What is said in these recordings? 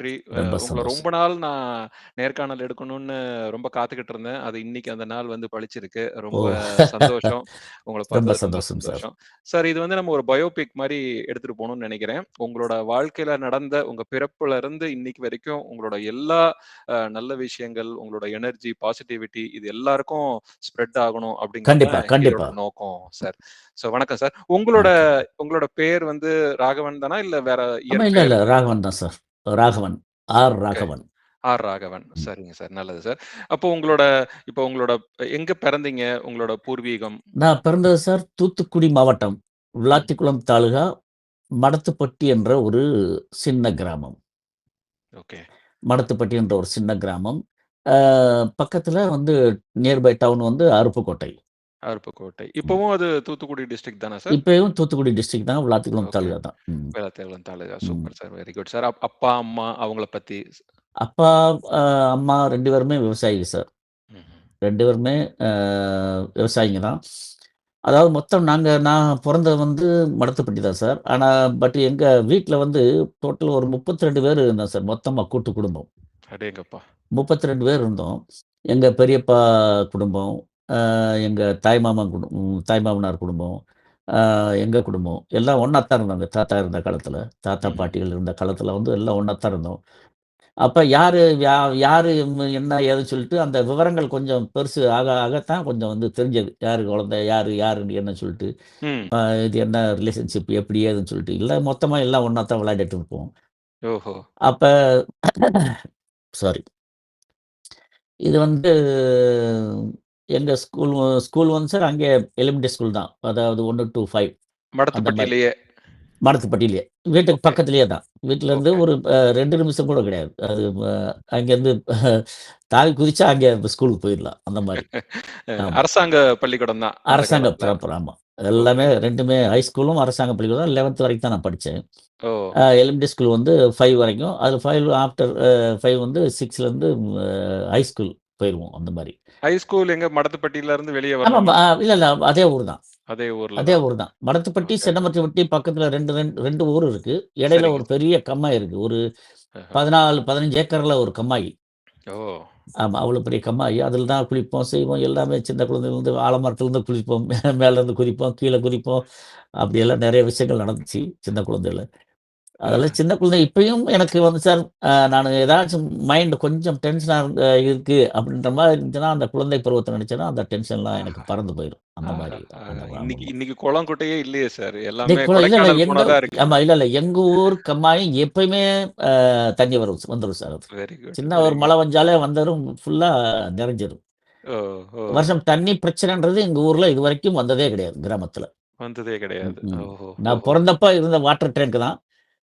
நன்றி. ரொம்ப உங்கள ரொம்ப சந்தோஷம். நாள் நான் நேர்காணல் எடுக்கணும்னு ரொம்ப காத்துக்கிட்டு இருந்தேன். அது இன்னைக்கு அந்த நாள் வந்து பளிச்சிருக்கு. ஓ! ரொம்ப சந்தோஷம். உங்கள ரொம்ப பார்த்தது ரொம்ப சந்தோஷம் சார். சந்தோஷம். சார் இது வந்து நம்ம ஒரு பயோபிக் மாரி எடுத்துட்டு போணும்னு நெனைக்கிறேன். உங்களோட வாழ்க்கையில நடந்த உங்க பிறப்புல இருந்து இன்னைக்கு வரைக்கும் உங்களோட எல்லா நல்ல விஷயங்கள், உங்களோட எனர்ஜி, பாசிட்டிவிட்டி இது எல்லாருக்கும் ஸ்ப்ரெட் ஆகணும் அப்படிங்கிறது கண்டிப்பா, தான் கண்டிப்பா. எங்களோட நோக்கம் சார். வணக்கம் சார். உங்களோட வணக்கம். உங்களோட பேர் வந்து ராகவன் தானா? இல்ல வேற ஆமா, இல்ல, இயற்பெயர்? இல்ல. ராகவன் தான் sir. Raghavan. R. Okay. Raghavan. R. Raghavan. ம். சரிங்க சார். நல்லது சார். அப்போ உங்களோட எங்க பிறந்தீங்க? உங்களோட பூர்வீகம்? நான் பிறந்தது சார் தூத்துக்குடி மாவட்டம், ம். விளாத்திக்குளம் தாலுகா, மடத்துப்பட்டி என்ற ஒரு சின்ன கிராமம். ஓகே. மடத்துப்பட்டி என்ற ஒரு சின்ன கிராமம். அ பக்கத்துல வந்து நியர்பை டவுன் வந்து அருப்புக்கோட்டை. அருப்புக்கோட்டை. ம். இப்பவும் அது தூத்துக்குடி டிஸ்ட்ரிக்ட் தானா சார்? இப்பயும் தூத்துக்குடி டிஸ்ட்ரிக்ட் தான், விளாத்திக்குளம் ஓகே. தாலுகா தான். ம். வேளச்சேரில தாலுகா. ம். Super sir. Very good sir. அப்பா, அம்மா அவங்கள பத்தி அப்பா, அ அம்மா 2 பேருமே விவசாயிங்க சார். ம்ஹ்ம். 2 பேருமே அ விவசாயிங்க தான். அதாவது மொத்தம் நான் பொறந்தது வந்து மடத்துப்பட்டி தான் சார். ஆனா பட் எங்க வீட்ல வந்து டோட்டல் ஒரு 32 பேர் இருந்தோம் சார். மொத்தமா கூட்டு குடும்பம். அடேங்கப்பா! 32 பேர் இருந்தோம். எங்க பெரியப்பா குடும்பம், எங்க தாய் மாமனார் குடும்பம், எங்க குடும்பம் எல்லாம் ஒண்ணா தான் இருந்தாங்க. தாத்தா இருந்த காலத்துல. தாத்தா, ம்ஹ்ம். பாட்டிகள் இருந்த காலத்துல வந்து எல்லாம் ஒண்ணா தான் இருந்தோம். அப்ப யாரு யாரு என்ன ஏதுன்னு சொல்லிட்டு அந்த விவரங்கள் கொஞ்சம் பெருசு ஆக ஆகத்தான் கொஞ்சம் வந்து தெரிஞ்சது. யாரு குழந்தை, யாருன்னு என்ன சொல்லிட்டு, ம். இது என்ன ரிலேஷன்ஷிப் எப்படி ஏதுன்னு சொல்லிட்டு. இல்ல மொத்தமா எல்லாம் ஒண்ணா தான் விளையாடிட்டு இருப்போம். ஓஹோ! அப்ப சாரி. இது வந்து எங்க ஸ்கூல் வந்து சார் அங்கே எலிமெண்டரி ஸ்கூல் தான். அதாவது 1 டூ 5 அந்த மாரி. மடத்துப்பட்டியிலேயே. மடத்துப்பட்டியிலேயே. வீட்டுக்கு ஓகே, பக்கத்திலேயே தான். வீட்லருந்து ஓகே. ஒரு 2 நிமிஷம் கூட கிடையாது. அது அங்கேருந்து தாவி குதிச்சா அங்கே ஸ்கூலுக்கு போயிரலாம். அந்த மாரி. ஆமா. அரசாங்க பள்ளிக்கூடம் தான் அந்த அரசாங்க காலத்துல. ப்ராப்பர் ஆமா. எல்லாமே ஓகே. 2மே ஹை ஸ்கூலும் அரசாங்க பள்ளிக்கூடம் தான். 11த் வரைக்கும் தான் நான் படிச்சேன். ஓ! எலிமெண்டரி ஸ்கூல் வந்து 5 வரைக்கும். அது 5 ஆஃப்டர் 5 வந்து 6லருந்து ஹை ஸ்கூல் போயிருவோம். அந்த மாரி. ஹை ஸ்கூல் எங்க மடத்துப்பட்டியில இருந்து வெளிய ஆமாமா. வரணுங்களா? இல்ல, இல்ல. அதே ஊர் தான். அதே ஊர்ல அதே தான். ஊர் தான். மடத்துப்பட்டி, ஓகே. சென்னமரத்துப்பட்டி பக்கத்துல 2 ஊர் இருக்கு. இடையில சரிங்க ஒரு சார். பெரிய கம்மாய் இருக்கு. ஒரு ஆஹா. 14, 15 ஏக்கர்ல ஒரு கம்மாயி. ஓ! ஆமா. அவ்வளோ பெரிய கம்மாயி. அதில தான் குளிப்போம், செய்வோம். எல்லாமே சின்ன குழந்தையிலருந்து ஆலமரத்துலருந்து குளிப்போம். மேலருந்து குதிப்போம், கீழ குதிப்போம். அப்படியெல்லாம் நெறைய விஷயங்கள் நடந்துச்சு, சின்ன குழந்தையில. அதெல்லாம் அ சின்ன குழந்தை இப்பயும் எனக்கு வந்து சார் நானு ஏதாச்சும் மைண்ட் கொஞ்சம் டென்ஷனா இருக்கு அப்படின்ற மாரி இருந்துச்சுன்னா, அந்த குழந்தை பருவத்த நெனச்சேன்னா, அந்த டென்ஷன்லாம் எனக்கு ஆஹா! பறந்து போயிரும். அந்த மாரி ஆஹா! அந்த இன்னைக்கு ஆமாமா. இன்னைக்கு குளம், குட்டையே இல்லையே சார். எல்லாமே டேய் இல்ல, இல்ல. கொடைக்கானல் போனா தான் இருக்கு. ஆமா. இல்ல, இல்ல. எங்க ஊர் கம்மாய் எப்பயுமே அ தண்ணி வந்துரும் சார் அது. வெரி குட், சின்ன வெரி ஒரு குட். மழை வந்தாலே வந்துரும் ஃபுல்லா நெறஞ்சிரும். ஓ! ஓ! வருஷம் தண்ணி பிரச்சனைன்றது எங்க ஊர்ல இதுவரைக்கும் வந்ததே கிடையாது, கிராமத்துல. வந்ததே கிடையாது. ம். ஓஹோ! நான் ஓஹோ! பொறந்தப்ப இருந்த வாட்டர் டேங்க் தான்.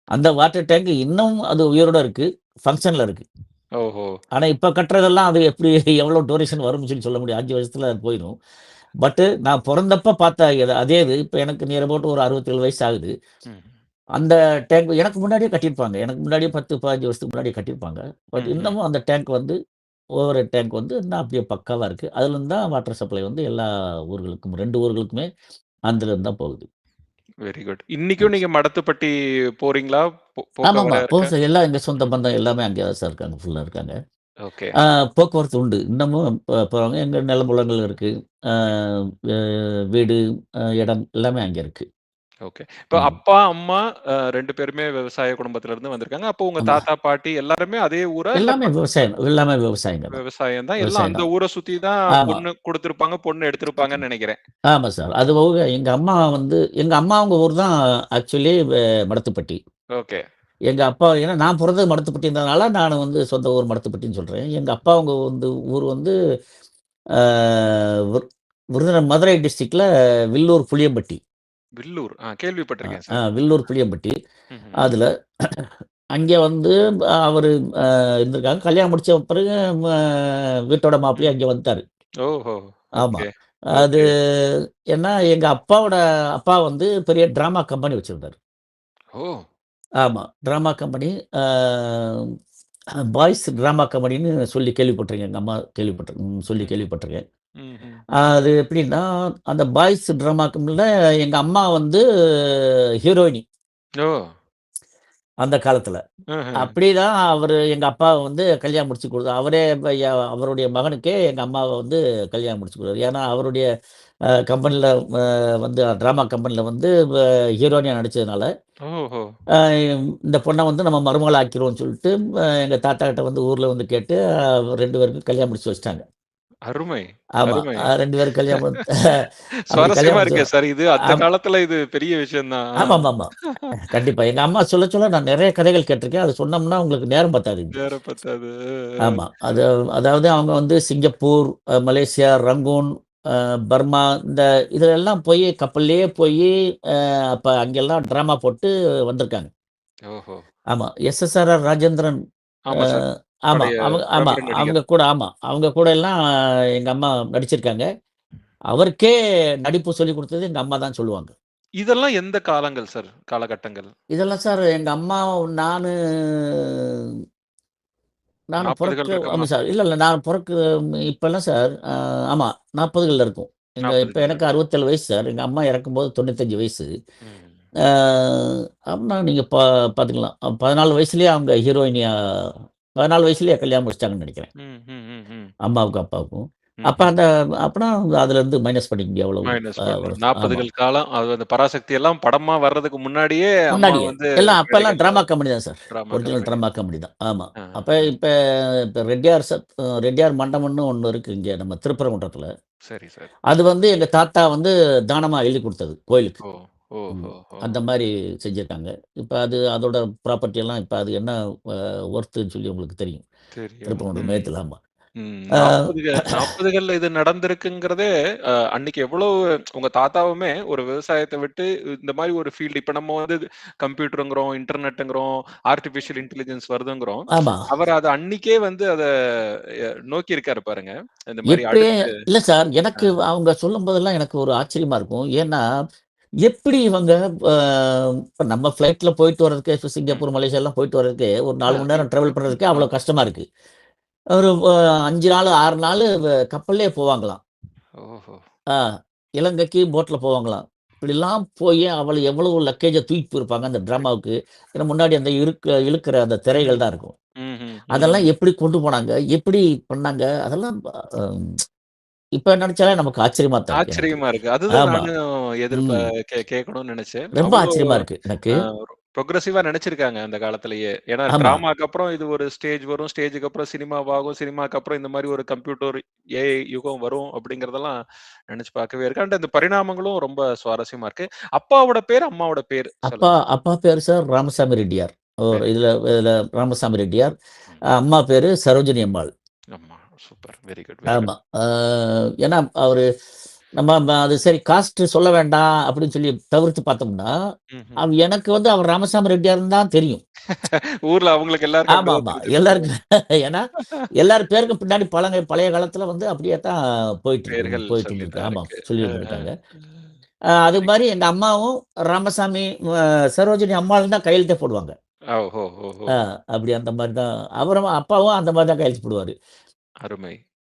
அந்த வாட்டர் டேங்க் இன்னும் அது உயிரோட இருக்கு. ஃபங்ஷன்ல இருக்கு. ஓஹோ! ஆனா இப்ப கட்டுறதெல்லாம் அது எப்படி எவ்வளோ டூரேஷன் வரும்னு சொல்ல முடியாது. 5 வருஷத்துல அது போயிரும். நான் பொறந்தப்ப பார்த்த அதே இது இப்ப எனக்கு நியர் அபவுட் ஒரு 67 வயசு ஆகுது. ம். அந்த டேங்க் எனக்கு முன்னாடியே கட்டியிருப்பாங்க. எனக்கு முன்னாடியே 10, 15 வருஷத்துக்கு முன்னாடியே கட்டியிருப்பாங்க. பட் ம்ஹ்ம். இன்னமும் அந்த டேங்க் வந்து ஓவர் ஹெட் டேங்க் வந்து இன்னும் அப்படியே பக்காவா இருக்கு. அதுலருந்து தான் வாட்டர் சப்ளை வந்து எல்லா ஊர்களுக்கும் 2 ஊர்களுக்குமே அதுலருந்து தான் போகுது. Very good. இன்னைக்கும் நீங்க மடத்துப்பட்டி போறீங்களா? ஆமாமா. போக்குவரவு இருக்கா? எல்லாம் எங்க சொந்த பந்தம் எல்லாமே அங்கே தான் சார் இருக்காங்க. ஃபுல்லா இருக்காங்க. ஓகே. போக்குவரத்து உண்டு. இன்னமும் போறாங்க. எங்க நிலம்புலங்கள் இருக்கு. அ ம். அ வீடு, இடம் எல்லாமே அங்க இருக்கு. ஓகே. இப்ப ம். அப்பா, அம்மா 2 பேருமே விவசாய குடும்பத்துல இருந்து வந்திருக்காங்க. அப்போ உங்க ஆமா. தாத்தா, பாட்டி எல்லாருமே அதே ஊரா? இல்ல எல்லாமே விவசாயங்க தான். விவசாயம் தான். எல்லாம் விவசாயம் அந்த தான். ஊர சுத்தி தான் ஆமா. பொண்ணு குடுத்திருப்பாங்க, பொண்ணு எடுத்திருப்பாங்கன்னு நெனைக்கிறேன். ஆமா சார். அது போக எங்க அம்மாவுங்க ஊர் தான் ஆக்சுவலி மடத்துப்பட்டி. ஓகே. எங்க அப்பா ஏன்னா நான் பொறந்தது மடத்துப்பட்டின்றதுனால நானு வந்து சொந்த ஊர் மடத்துப்பட்டின்னு சொல்றேன். எங்க அப்பா அவங்க வந்து ஊர் வந்து ஆ விரு மதுரை டிஸ்ட்ரிக்ட்ல வில்லூர் புளியம்பட்டி. வில்லூர். கேள்விப்பட்டிருக்கேன் ஆ சார். வில்லூர் புளியம்பட்டி. ம்ஹ்ம். அதுல அங்கே வந்து அவரு இருந்திருக்காங்க. கல்யாணம் முடிச்ச பிறகு ம வீட்டோட ம். மாப்பிள்ளையும் அங்கே வந்துட்டாரு. ஓஹோ! ஆமா. ஓகே, அது ஓகே. ஏன்னா எங்க அப்பா வந்து பெரிய டிராமா கம்பெனி வச்சிருந்தாரு. ஓ! ஆமா. Drama company. ஆ பாய்ஸ் டிராமா கம்பெனின்னு சொல்லி கேள்விப்பட்டுருக்கேன். எங்க அம்மா சொல்லி ம். கேள்விப்பட்டுருக்கேன். ம்ஹ்ம். அது எப்படின்னா, அந்த பாய்ஸ் டிராமா கம்பெனில எங்க அம்மா வந்து ஹீரோயினி. ஓ! அந்த காலத்துல. ம்ஹ்ம். அப்படிதான் அவரு எங்க அப்பாவ வந்து கல்யாணம் முடிச்சு அவரே அவருடைய மகனுக்கே எங்க அம்மாவ வந்து கல்யாணம் முடிச்சு குடுத்தாரு. ஏன்னா, அவருடைய கம்பெனில வந்து டிராமா கம்பெனில வந்து ஹீரோயினா நடிச்சதுனால, ஓஹோ! அ இந்த பொண்ண வந்து நம்ம மருமகளா ஆக்கிருவோம்னு சொல்லிட்டு, எங்க தாத்தா கிட்ட வந்து ஊர்ல வந்து கேட்டு 2 பேருக்கும் கல்யாணம் முடிச்சு வச்சுட்டாங்க. அருமை, ஆமா. அருமை. 2 பேரும் கல்யாணம் அப்படி சுவாரஸ்யமா கல்யாணம் முடிச்சு இருக்கே சார். இது அந்த ஆம் காலத்துல இது பெரிய விஷயம் தான். ஆமாமாமா. கண்டிப்பா. எங்க அம்மா சொல்ல சொல்ல நான் நெறைய கதைகள் கேட்டுருக்கேன். அது சொன்னோம்னா உங்களுக்கு நேரம் பத்தாது இங்க. நேரம் பத்தாது. ஆமா. அதாவது அவங்க வந்து சிங்கப்பூர், மலேசியா, ரங்கூன், பர்மா இதுலெல்லாம் போயி கப்பல்லயே போயி அப்ப அங்கெல்லாம் ட்ராமா போட்டு வந்திருக்காங்க. ஓஹோ! ஆமா. எஸ்.எஸ்.ஆர்.ஆர். ராஜேந்திரன் அ ஆமா சார். ஆமா. பழைய ஆமா. பிரபல நடிகர். அவங்க கூட எல்லாம் எங்க அம்மா நடிச்சிருக்காங்க. அவருக்கே நடிப்பு சொல்லிக் குடுத்தது எங்க அம்மா தான் சொல்லுவாங்க. இதெல்லாம் எந்த காலங்கள் சார்? காலகட்டங்கள்? இதெல்லாம் சார் எங்க அம்மா நானு நானு 40கள் ஆமா இருக்குமா? சார். இல்ல நான் இப்பல்லாம் சார் ஆமா 40கள்ல இருக்கும். இப்ப 40கள்ல எனக்கு இருக்கு. 67 வயசு சார். எங்க அம்மா இறக்கும்போது 95 வயசு. ம். ஆ அப்பன்னா நீங்க பாத்துக்கலாம். 14 வயசுலயே அவங்க ஹீரோயினியா 14 வயசுலயே கல்யாணம் முடிச்சுட்டாங்கன்னு நெனைக்கிறேன். ம், ம், ம், ம். அம்மாவுக்கும், அப்பாவுக்கும். அப்ப ம்ஹ்ம். அப்பனா அதுலருந்து மைனஸ் பண்ணிக்கங்க எவ்வளவு மைனஸ் பண்ணணும். வருஷம். ஆமா. 40கள் காலம். அது அந்த பராசக்தி எல்லாம் படமா வர்றதுக்கு முன்னாடியே அம்மா முன்னாடியே. வந்து எல்லாம் அப்பல்லாம் மேடைகள்ல டிராமா கம்பெனி தான் sir. Drama original company. Drama company தான். ஆமா. ஆ, அப்ப ஆ. இப்ப இப்ப ரெட்டியார் மண்டபம்ன்னு ஒண்ணு இருக்கு இங்க நம்ம திருப்பரங்குன்றத்துல. சரி சார். அது வந்து எங்க தாத்தா வந்து தானமா எழுதி குடுத்தது கோயிலுக்கு. ஓ! ம். ஓஹோஹோ! அந்த மாரி செஞ்சிருக்காங்க. இப்ப அதோட ப்ராப்பர்ட்டி எல்லாம் இப்ப அது என்ன அ ஒர்த்துன்னு சொல்லி உங்களுக்கு தெரியும். தெரியும். திருப்பரங்குன்றம் ம். மையத்துல ஆமா. ம். ஆ 40கள்ல இது நடந்திருக்குங்கிறதே, அன்னைக்கு எவ்வளவு உங்க தாத்தாவுமே ஒரு விவசாயத்த விட்டு இந்த மாரி ஒரு ஃபீல்டு இப்ப நம்ம வந்து கம்ப்யூட்டருங்கிறோம், இன்டர்நெட்டுங்கிறோம், ஆர்டிபிஷியல் இன்டெலிஜென்ஸ் வருதுங்கிறோம். ஆமா. அவர் அத அன்னைக்கே வந்து அத நோக்கி இருக்காரு பாருங்க. இந்த மாரி எப்பயே அடுத்து இல்ல சார். அ, எனக்கு அவங்க சொல்லும்போதெல்லாம் எனக்கு ஒரு ஆச்சரியமா இருக்கும். ஏன்னா, எப்படி இவங்க அ இப்ப நம்ம ஃப்ளைட்ல போயிட்டு வர்றதுக்கே இப்ப ம், சிங்கப்பூர், மலேசியாலாம் போயிட்டு வர்றதுக்கே ஒரு 4 மணி நேரம் டிராவல் பண்றதுக்கே ஆ. அவ்வளோ கஷ்டமா இருக்கு. ஒரு 5 நாளு, 6 நாளு கப்பல்லயே போவாங்களாம். ஓஹோ! ஆ இலங்கைக்கு போட்ல போவாங்களாம். இப்படிலாம் போயி அவள எவ்வளவு லக்கேஜ தூக்கிட்டு போயிருப்பாங்க அந்த டிராமாவுக்கு. ஏன்னா முன்னாடி அந்த இழுக்கிற அந்த ம். திரைகள் தான் இருக்கும். ம்ஹ்ம். அதெல்லாம் ம். எப்படி கொண்டு போனாங்க? எப்படி பண்ணாங்க? அதெல்லாம் அ இப்ப நெனச்சாலே நமக்கு ஆச்சரியமா தான் இருக்கு எனக்கு. ஆச்சரியமா இருக்கு. அதுதான் ஆமா. நானும் எதிர்பா ம். கேட்கணும்னு நெனச்சேன். ரொம்ப அவ்ளோ ஆச்சரியமா இருக்கு எனக்கு. அ புரொக்ரசிவா நெனச்சிருக்காங்க அந்த காலத்திலேயே. ஏன்னா ஆமா. டிராமாக்கு அப்புறம் இது ஒரு ஸ்டேஜ் வரும். ஸ்டேஜ்க்கு அப்புறம் சினிமாவாகும். சினிமாக்கு அப்புறம் இந்த மாரி ஒரு கம்ப்யூட்டர், ஏஐ யுகம் வரும் அப்படிங்கிறதெல்லாம் நெனச்சு பார்க்கவே இருக்கு. அண்ட் அந்த பரிணாமங்களும் ரொம்ப சுவாரஸ்யமா இருக்கு. அப்பாவோட பேரு, அம்மாவோட பேரு அப்பா சொல்லுங்க. அப்பா பேரு சார் ராமசாமி ரெட்டியார். ஒரு வெரி இதுல இதுல ராமசாமி ரெட்டியார். ம். அம்மா பேரு சரோஜினி அம்மாள். ஆமா. Super. Very good, very good. ஆமா. ஏன்னா அவரு நம்ம அது சரி காஸ்ட் சொல்ல வேண்டாம் அப்படின்னு சொல்லி தவிர்த்து பார்த்தோம்னா, ம்ஹ்ம். எனக்கு வந்து அவர் ராமசாமி ரெட்டியார்ன்னு தான் தெரியும். ஊர்ல அவங்களுக்கு எல்லாருக்கும் அப்படிதான் ஆமாமா. தெரிஞ்சிருக்கும். எல்லாருக்கும் ஏன்னா, எல்லார் பேருக்கும் பின்னாடி பழைய காலத்துல வந்து அப்படியே தான் பெயர்கள் போயிட்டு சொல்லி இருந்திருக்கு. தான் ஆமா. இருக்கு. சொல்லி அஹ. இருந்திருக்காங்க. அது மாரி எங்க அம்மாவும் ராமசாமி, சரோஜினி அம்மாளும் தான் கையெழுத்தே போடுவாங்க. ஓஹோ! ஓஹோ! ஆ அப்படி அந்த மாரி தான் அவரும் அப்பாவும் அந்த மாரி தான் கையெழுத்து போடுவாரு. அருமை.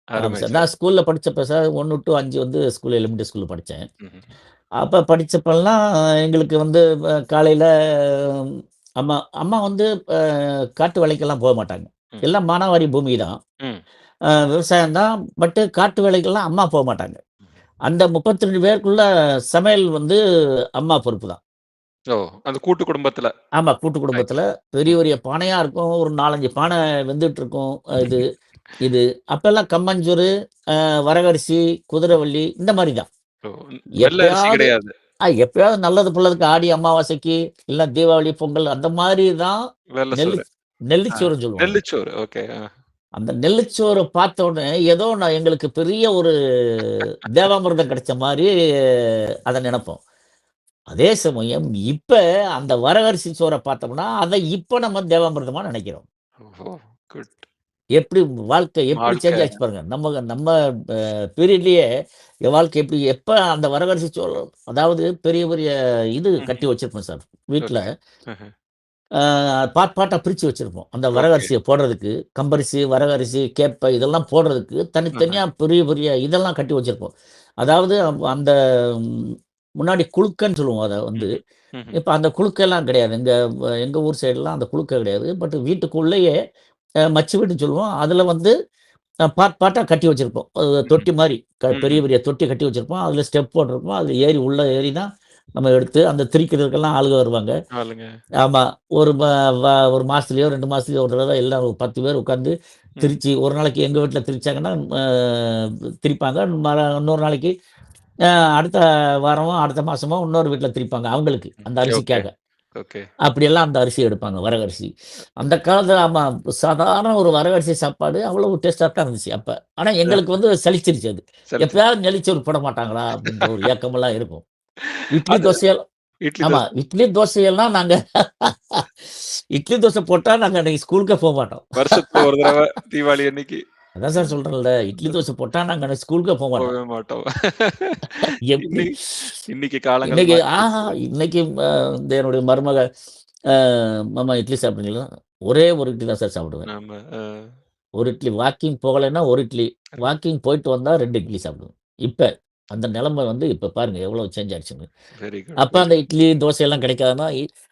ஆமா அருமை சார். சார். நான் ஸ்கூல்ல படிச்சப்ப சார் 1 டூ 5 வந்து எலிமெண்டரி ஸ்கூல்ல படிச்சேன். ம்ஹ்ம். அப்ப படிச்சப்பல்லாம் எங்களுக்கு வந்து காலையில ம், அம்மா அம்மா வந்து அ காட்டு வேலைக்கெல்லாம் போமாட்டாங்க. ம். எல்லாம் மானாவாரி பூமி தான். ம். விவசாயம் தான். காட்டு வேலைக்கெல்லாம் அம்மா போமாட்டாங்க. ம். அந்த 32 பேருக்குள்ள சமையல் வந்து அம்மா பொறுப்பு தான். ஓ! அந்த கூட்டு குடும்பத்துல. ஆமா. கூட்டு ரைட். குடும்பத்தில பெரிய ம். பெரிய பானையா இருக்கும். ஒரு 4, 5 பானை வெந்துட்டுருக்கும். இது இது அப்பல்லாம் கம்மஞ்சோறு, வரகரிசி, குதிரைவள்ளி இந்த மாரி தான். ஓ! வெள்ள அரிசி எப்பயாவது கிடையாது. எப்பயாவது நல்லது பொல்லதுக்கு ஆடி அமாவாசைக்கு, இல்ல தீபாவளி, பொங்கல் அந்த மாரி தான் வெள்ள நெல்லு சோறு. ஆ. நெல்லிச்சோறுன்னு சொல்லுவாங்க. நெல்லிச்சோறு. ஓகே. அந்த நெல்லிச்சோறு பார்த்த உடனே ஏதோ எங்களுக்கு பெரிய ஒரு தேவாமிர்தம் கிடைச்ச மாரி அத நெனப்போம். அதே சமயம் இப்ப அந்த வரகரிசி சோற பார்த்தோம்னா, அத இப்ப நம்ம தேவாமிர்தமா நெனைக்கிறோம். ஓஹோ! குட். எப்படி வாழ்க்கை எப்படி சேஞ்ச் வாழ்க்கை. ஆச்சு பாருங்க. நம்ம நம்ம அ பீரியட்லயே என் வாழ்க்கை எப்படி எப்ப அந்த வரகரிசி சோறு அதாவது பெரிய பெரிய இது ம்ஹ்ம். கட்டி வச்சிருப்போம் சார். வீட்ல ஓகே. ம்ஹ்ம். பார்ட்டா பிரிச்சு வச்சிருப்போம். அந்த ஓகே. வரகரிசிய போடுறதுக்கு, கம்பரிசி, வரகரிசி, கேப்பை இதெல்லாம் போடுறதுக்கு ஆஹ. தனித்தனியா பெரிய பெரிய இதெல்லாம் கட்டி வச்சிருப்போம். அதாவது அந்த முன்னாடி குலுக்கன்னு சொல்லுவோம் அத வந்து. ம்ஹ்ம். ம்ஹ்ம். இப்ப அந்த குலுக்கெல்லாம் கிடையாது. எங்க ஊர் சைடுலாம் அந்த குலுக்க கிடையாது. பட் வீட்டுக்குள்ளேயே மச்சு வீடுன்னு சொல்லுவோம். அதுல வந்து பார்ட் பார்ட்டா கட்டி வச்சிருப்போம். ம்ஹ்ம். தொட்டி மாரி. பெரிய ம். பெரிய தொட்டி கட்டி வச்சிருப்போம். அதுல ஸ்டெப் போட்டிருப்போம். அதுல ஏறி உள்ள ஏறி தான் நம்ம எடுத்து அந்த திரிக்கிறதுக்கெல்லாம் ஆளுக வருவாங்க. ஆளுங்க. ஆமா. ஒரு ம வ 1 மாசத்துலயோ, 2 மாசத்துலயோ ஒரு தடவ எல்லாம் ஒரு 10 பேர் உட்கார்ந்து ம். திரிச்சு, ஒரு நாளைக்கு எங்க வீட்ல திரிச்சாங்கன்னா, திரிப்பாங்க. இன்னொரு நாளைக்கு அ அடுத்த வாரமோ, அடுத்த மாசமோ இன்னொரு வீட்ல திரிப்பாங்க. அவங்களுக்கு, அந்த ஓகே. அரிசிக்காக. ஓகே. அப்படியெல்லாம் அந்த அரிசி எடுப்பாங்க, வரகரிசி. அந்த காலத்துல ஆமா, சாதாரண ஒரு வரகரிசி சாப்பாடு அவ்வளவு டேஸ்டா தான் இருந்துச்சு அப்ப. ஆனா எங்களுக்கு வந்து சலிச்சிருச்சு அது. சலிச்சிருச்சு. எப்பயாவது நெளிச்சோறு போட மாட்டாங்களா? அப்படின்ற ஒரு ஏக்கமெல்லாம் இருக்கும். இட்லி, அது தோசை இட்லி, ஆமா. தோசை. இட்லி, தோசையெல்லாம் நாங்க இட்லி, தோசை போட்டா நாங்க அன்னைக்கு ஸ்கூலுக்கே போமாட்டோம். வருஷத்துல ஒரு தடவ தீபாவளி அன்னைக்கு. அதான் சார் சொல்றேன்ல. இட்லி, தோசை போட்டா நாங்க அன்னைக்கு ஸ்கூலுக்கே போமாட்டோம். போவே மாட்டோம். எப்படி? இன்னை இன்னைக்கு காலங்கள் இன்னைக்கு ஆஹா! மாறிப்போச்சு. இன்னைக்கு இந்த என்னுடைய மருமக, அ "மாமா இட்லி சாப்பிடுறீங்களா?" ஒரே ஒரு இட்லி தான் சார் சாப்பிடுவேன். ஆமா. ஒரு இட்லி வாக்கிங் போகலைன்னா 1 இட்லி. வாக்கிங் போயிட்டு வந்தா 2 இட்லி சாப்பிடுவேன். இப்ப அந்த நிலைமை வந்து இப்ப பாருங்க எவ்வளவு சேஞ்ச் ஆயிடுச்சுன்னு. வெரி குட், அப்ப வெரி அந்த இட்லி, தோசை எல்லாம் கிடைக்காதுன்னா,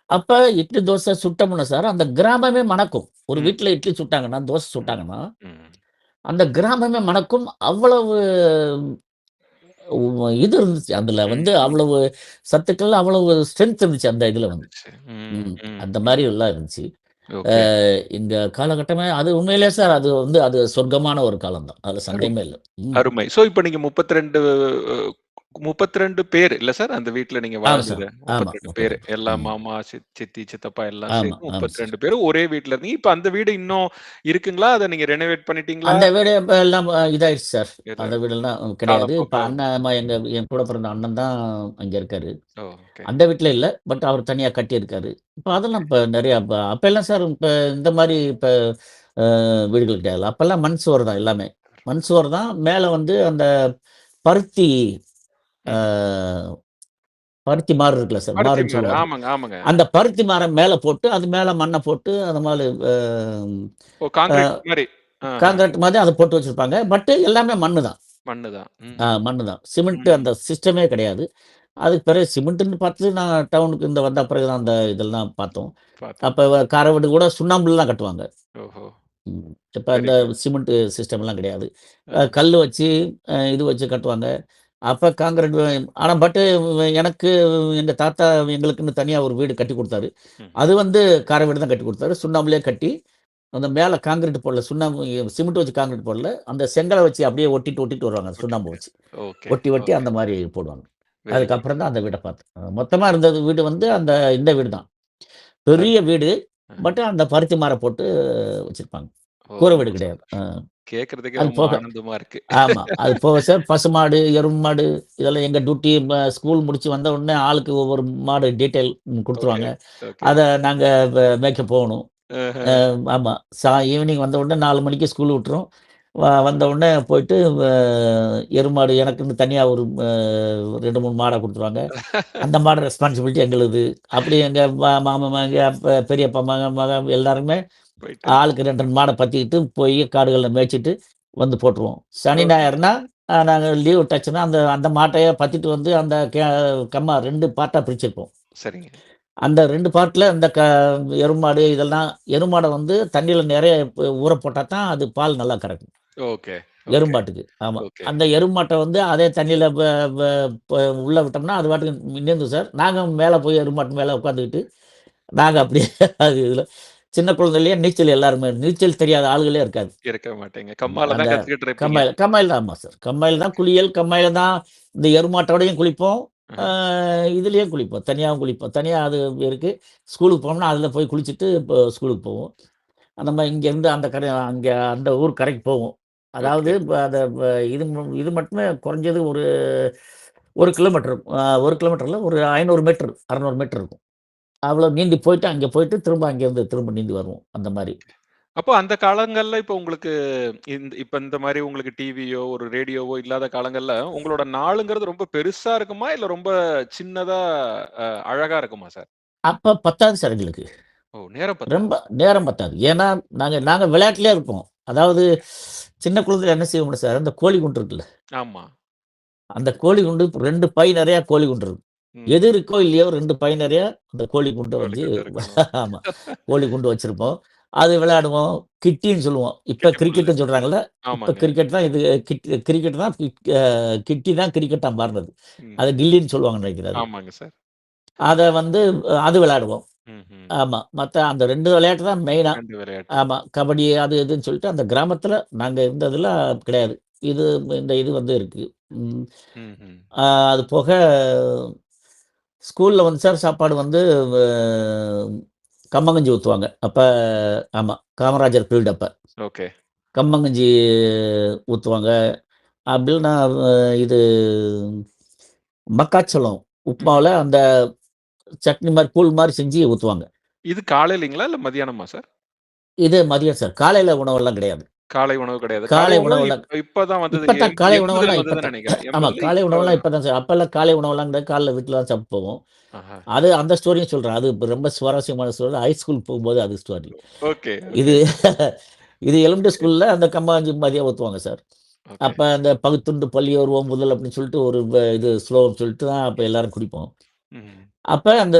அப்ப இட்லி, தோசை சுட்டோம்னா சார், அந்த கிராமமே மணக்கும். ஒரு ம், வீட்ல இட்லி சுட்டாங்கன்னா, தோசை ம், சுட்டாங்கன்னா, ம். அந்த கிராமமே மணக்கும். அவ்வளவு இது இருந்துச்சு. அதுல ம், வந்து ம். அவ்வளவு சத்துக்கள், அவ்வளவு ஸ்ட்ரென்த் இருந்துச்சு அந்த இதுல வந்து. வந்துச்சு. ம், ம். ம், அந்த ம். மாரி எல்லாம் இருந்துச்சு. அ ஓகே. இந்த காலகட்டமே அது உண்மையிலேயே சார் அது வந்து அது சொர்க்கமான ஒரு காலம் தான். அதுல அரும் சந்தேகமே இல்ல. ம். அருமை. ஸோ இப்ப நீங்க 32 பேர் இல்ல சார்? அந்த வீட்ல நீங்க ஆமா சார். வாழ்ந்தது. ஆமா. 32 பேரு. 32. எல்லா ம். மாமா, சித்தி, சித்தப்பா எல்லாம் ஆமா. சேர்த்து ஆமா சார். 32 பேரு ஒரே வீட்ல இருந்தீங்க. இப்ப அந்த வீடு இன்னும் இருக்குங்களா? அத நீங்க ரெனோவேட் பண்ணிட்டீங்களா? அந்த வீடு இப்ப எல்லாம் இதாயிடுச்சு சார். அந்த ஏதாவது வீடெல்லாம் கிடையாது. இப்ப காலப்போக்குல அண்ணன் என் கூட பிறந்த அண்ணன் தான் அங்க இருக்காரு. ஓ! ஓகே. அந்த வீட்ல இல்ல. பட் அவர் தனியா கட்டியிருக்காரு. இப்ப அதெல்லாம் இப்ப நெறையா அப்பல்லாம் சார் இப்ப இந்த மாரி இப்ப வீடுகள் கிடையாது. அப்பல்லாம் மண் சுவர் தான் எல்லாமே. மண் சுவர் தான். மேல வந்து அந்த பருத்தி ம்ஹ்ம். அ பருத்தி மாறு இருக்குல்ல சார். பருத்தி மாறுன்னு மாறு. சொல்லுவாங்க. ஆமாங்க, ஆமாங்க. அந்த பருத்தி மாற மேல போட்டு, அது மேல மண்ண போட்டு, அது மேல ஓ! அ கான்கிரீட் மாரி. ஆஹ. கான்கிரீட் மாதிரி அத போட்டு வச்சிருப்பாங்க. பட் எல்லாமே மண்ணு தான். மண்ணு தான். ம். மண்ணு தான். சிமெண்ட் ம். அந்த சிஸ்டமே கிடையாது. அதுக்கு பிறகு சிமெண்ட்ன்னு பார்த்து நான் டவுனுக்கு இந்த வந்த பிறகு தான் அந்த இதெல்லாம் பார்த்தோம். பார்த்தீங்க. அப்ப கார வீடு கூட சுண்ணாம்புல தான் கட்டுவாங்க. ஓஹோ! ம். இப்ப வெரி அந்த குட். சிமெண்ட் சிஸ்டம்லாம் கிடையாது. அ. கல்லு வச்சு இது வச்சு கட்டுவாங்க. அப்ப கான்கிரீட் ஆனா பட்டு எனக்கு எங்க தாத்தா எங்களுக்குன்னு தனியா ஒரு வீடு கட்டிக் குடுத்தாரு. ம்ஹ்ம். அது வந்து கார வீடு தான் கட்டிக் குடுத்தாரு. சுண்ணாம்புலயே கட்டி, அந்த மேல கான்கிரீட் போடல. சிமெண்ட் வச்சு கான்கிரீட் போடல. அந்த செங்கல வச்சு அப்படியே ஒட்டிட்டு, ஒட்டிட்டு வருவாங்க. சுண்ணாம்பு ஓட்டிட்டு. வச்சு. ஓகே, ஒட்டி, ஒட்டி ஓகே. அந்த மாரி போடுவாங்க. Very good. அதுக்கப்புறம் தான் அந்த வீட பார்த்தேன். மொத்தமா இருந்தது வீடு வந்து இந்த வீடு தான். அரு பெரிய வீடு. அ. பட் அந்த பருத்தி மாற போட்டு வச்சிருப்பாங்க. ஓ! கூரை வீடு ரொம்ப கிடையாது. சந்தோஷம். கேட்கறதுக்கே அது ரொம்ப போக ஆனந்தமா இருக்கு. ஆமா. அது போக சார் பசுமாடு, எரும மாடு இதெல்லாம் எங்க டியூட்டி ஸ்கூல் முடிச்சு வந்த உடனே ஆளுக்கு ஒவ்வொரு மாடு டீட்டெயில் ஓகே, குடுத்துருவாங்க. ஓகே. அத நாங்க மேய்க்க போகணும். ஆஹ. ஆமா. ஈவினிங் வந்த உடனே 4 மணிக்கு ஸ்கூல் விட்டுரும். வந்த உடனே போயிட்டு எருமாடு எனக்குன்னு தனியா ஒரு 2, 3 மாட குடுத்துருவாங்க. அந்த மாடு ரெஸ்பான்சிபிலிட்டி எங்களுது. அப்படி எங்க மாமன் மக, பெரியப்பா மக எல்லாருமே போயிட்டு ஆளுக்கு 2, 2 மாட பத்திக்கிட்டு போய் காடுகள்ல மேய்ச்சிட்டு வந்து போட்டுருவோம். சனி, ஓகே. ஞாயிறுனா நாங்க லீவ் விட்டாச்சுன்னா, அந்த அந்த மாட்டைய பத்திட்டு வந்து அந்த கம்மா 2 பார்ட்டா பிரிச்சிருப்போம். சரிங்க. அந்த 2 பார்ட்ல இந்த எருமாடு இதெல்லாம் எருமாட வந்து தண்ணீல நெறைய ஊற போட்டா தான் அது பால் நல்லா கறக்கும். ஓகே, ஓகே, எருமாட்டுக்கு. ஆமா. ஓகே. அந்த எருமாட்ட வந்து அதே தண்ணீல வ வ ப உள்ள விட்டோம்னா, அது பாட்டுக்கு நீந்தும் சார். நாங்க மேல போய் எருமாட்டு மேல உட்காந்துக்கிட்டு, நாங்க அப்படியே அது இதுல சின்ன குழந்தையிலேயே நீச்சல் எல்லாருமே நீச்சல் தெரியாத ஆளுகளே இருக்காது. இருக்க மாட்டீங்க. கம்மால அந்த தான் கத்துக்கிட்டு இருப்பீங்க. கம்மாயில தான் ஆமா சார். கம்மாயில தான் குளியல், கம்மாயில தான் இந்த எருமாட்டோடையும் குளிப்போம். ஆஹ. ஆ இதுலயும் குளிப்போம். தனியாவும் குளிப்போம். தனியா அது இருக்கு. ஸ்கூலுக்கு போனோம்னா, அதுல போய் குளிச்சுட்டு ஸ்கூலுக்கு போவோம். நம்ம இங்கேருந்து அந்த கரை அங்க அந்த ஊர் கரைக்கு போவோம். அதாவது ஓகே. இப்ப அத இது மட்டுமே குறைஞ்சது ஒரு 1 கிலோமீட்டர். 1 கிலோமீட்டர் இல்ல. ஒரு 500 மீட்டர், 600 மீட்டர் இருக்கும். அவ்வளோ நீந்தி போயிட்டு, அங்க போயிட்டு திரும்ப அங்கேருந்து திரும்ப நீந்தி வருவோம். அந்த மாரி. அப்போ அந்த காலங்கள்ல இப்ப உங்களுக்கு இப்ப இந்த மாரி உங்களுக்கு டிவியோ, ஒரு ரேடியோவோ இல்லாத காலங்கள்ல, உங்களோட நாளுங்கிறது ரொம்ப பெருசா இருக்குமா? இல்ல ரொம்ப சின்னதா அழகா இருக்குமா சார்? அப்ப பத்தாது சார் எங்களுக்கு. ஓ! நேரம் பத்தாது. ரொம்ப நேரம் பத்தாது. ஏன்னா, நாங்க நாங்க விளையாட்டுலயே இருப்போம். அதாவது சின்ன குழந்தையில என்ன செய்வோம்னா சார், இந்த கோழி குண்டு இருக்குல்ல, ஆமா. அந்த கோழி குண்டு 2 பை நெறைய கோழி குண்டு இருக்கும். ம். எது இருக்கோ இல்லையோ 2 பை நெறைய அந்த கோழி குண்ட வந்து கோழிக்கூடு இருக்கணும். ஆமா. கோழி குண்டு வச்சிருப்போம். அது விளையாடுவோம். கிட்டின்னு சொல்லுவோம். இப்ப கிட்டி புல்லு. கிரிக்கெட்ன்னு சொல்றாங்கல்ல. இப்ப ஆமாங்க. கிரிக்கெட் தான் இது கிரிக்கெட் தான் கிட்டி தான் கிரிக்கெட்டா மாறுனது. ம். அது கில்லின்னு சொல்லுவாங்கன்னு நெனைக்கிறேன் அது. ஆமாங்க சார். அத வந்து அது விளையாடுவோம். ம்ஹ்ம். ஆமா. மத்த அந்த 2 விளையாட்டு தான் மெயினா. 2 விளையாட்டு. ஆமா. கபடி அது இதுன்னு சொல்லிட்டு அந்த கிராமத்துல நாங்க இருந்ததுல கிடையாது. இது இந்த இது வந்து இருக்கு. ம். ம்ஹ்ம். ஆ அது போக ஸ்கூல்ல வந்து சார் சாப்பாடு வந்து வ கம்மங்கஞ்சி ஊத்துவாங்க. அப்ப ஆமா. காமராஜர் பீரியட் அப்ப. ஓகே. கம்மங்கஞ்சி ஊத்துவாங்க. அப்படி இல்லன்னா இது மக்காச்சோளம் ம். உப்புமாவுல அந்த சட்னி மாரி கூழ் மாரி செஞ்சு ஊத்துவாங்க. இது காலையிலங்களா? இல்ல மதியானமா சார்? இது மதியம் சார். காலையில உணவெல்லாம் கிடையாது. காலை உணவு கிடையாது. காலை காலை உணவு உணவெல்லாம் இப்ப தான் வந்தது. இப்ப தான் காலை 80ல உணவெல்லாம் இப்ப வந்ததுன்னு தான். நெனைக்கிறேன். ஆமா. 80ல காலை இப்ப உணவெல்லாம் இப்ப தான் சார். அப்பல்லாம் காலை உணவெல்லாம் கிடையாது. காலைல வீட்ல தான் சாப்பிட்டு போவோம். ஆஹா. அது அந்த ஸ்டோரியும் சொல்றேன். அது இப்ப ரொம்ப சுவாரஸ்யமான ஸ்டோரி. ஹைஸ்கூல் போகும்போது அது ஸ்டோரி. ஓகே, இது ஓகே, இது எலிமெண்டரி ஓகே, ஸ்கூல்ல அந்த கம்மாஞ்சி மதியம் ஊத்துவாங்க சார். ஓகே. அப்ப அந்த "பகுத்துண்டு பள்ளியோர் ஓம்புதல்" அப்படின்னு சொல்லிட்டு ஒரு இது ஸ்லோகம் சொல்லிட்டு தான் அப்ப எல்லாரும் குடிப்போம். ம்ஹ்ம். அப்ப அந்த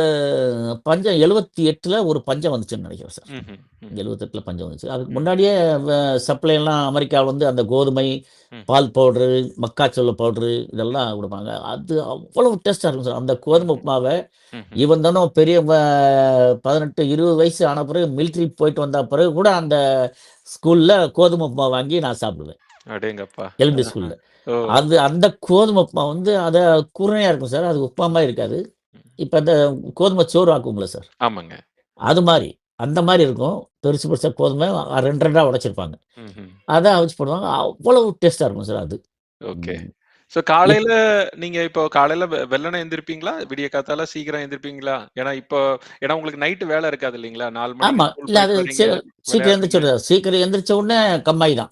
பஞ்சம் 78ல ஒரு பஞ்சம் வந்துச்சுன்னு நெனைக்கிறேன் சார். ம்ஹ்ம். ம். 78ல பஞ்சம் வந்துச்சு. அதுக்கு ம். முன்னாடியே வ சப்ளை எல்லாம் அமெரிக்காவுல வந்து அந்த கோதுமை, ம்ஹ்ம். பால் பவுடரு, மக்காச்சோள பவுடரு இதெல்லாம் குடுப்பாங்க. அது அவ்வளவு டேஸ்ட்டா இருக்கும் சார். அந்த கோதுமை ம்ஹ்ம். உப்புமாவ ம்ஹ்ம். இவன் தானும் பெரிய 18, 20 வயசு ஆன பிறகு மிலிட்டரி போயிட்டு வந்த பிறகு கூட அந்த ஸ்கூல்ல கோதுமை உப்புமா வாங்கி நான் சாப்பிடுவேன். அடேங்கப்பா! எலிமெண்டரி ஆஹா. ஸ்கூல்ல. ஓ! அது அந்த கோதுமை உப்புமா வந்து குருணையா இருக்கும் சார். அது உப்புமா மாரி இருக்காது. ம். இப்ப இந்த கோதுமை சோறு ஆக்குவோம்ல சார். ஆமாங்க. அது மாரி. அந்த மாரி இருக்கும். பெருசு பெருசா கோதுமை 2 2டா உடைச்சிருப்பாங்க. ம்ஹ்ம். அத அவிச்சு போடுவாங்க. அவ்வளவு டேஸ்ட்டா இருக்கும் சார் அது. ஓகே. ம். ஸோ இப் காலையில நீங்க இப்போ காலையில வெள்ளன எந்திரிப்பீங்களா? விடிய காத்தால சீக்கிரம் எந்திரிப்பீங்களா? ஏன்னா உங்களுக்கு நைட்டு வேல இருக்காது இல்லைங்களா? 4 மணிக்கு ஆமா. ஸ்கூல் இல்ல அது போயிட்டு வரீங்க, சீக்கிரம் விளையாடுறீங்க. எந்திரிச்சுடுறது. சீக்கிரம் எந்திரிச்ச உடனே கம்மாய் தான்.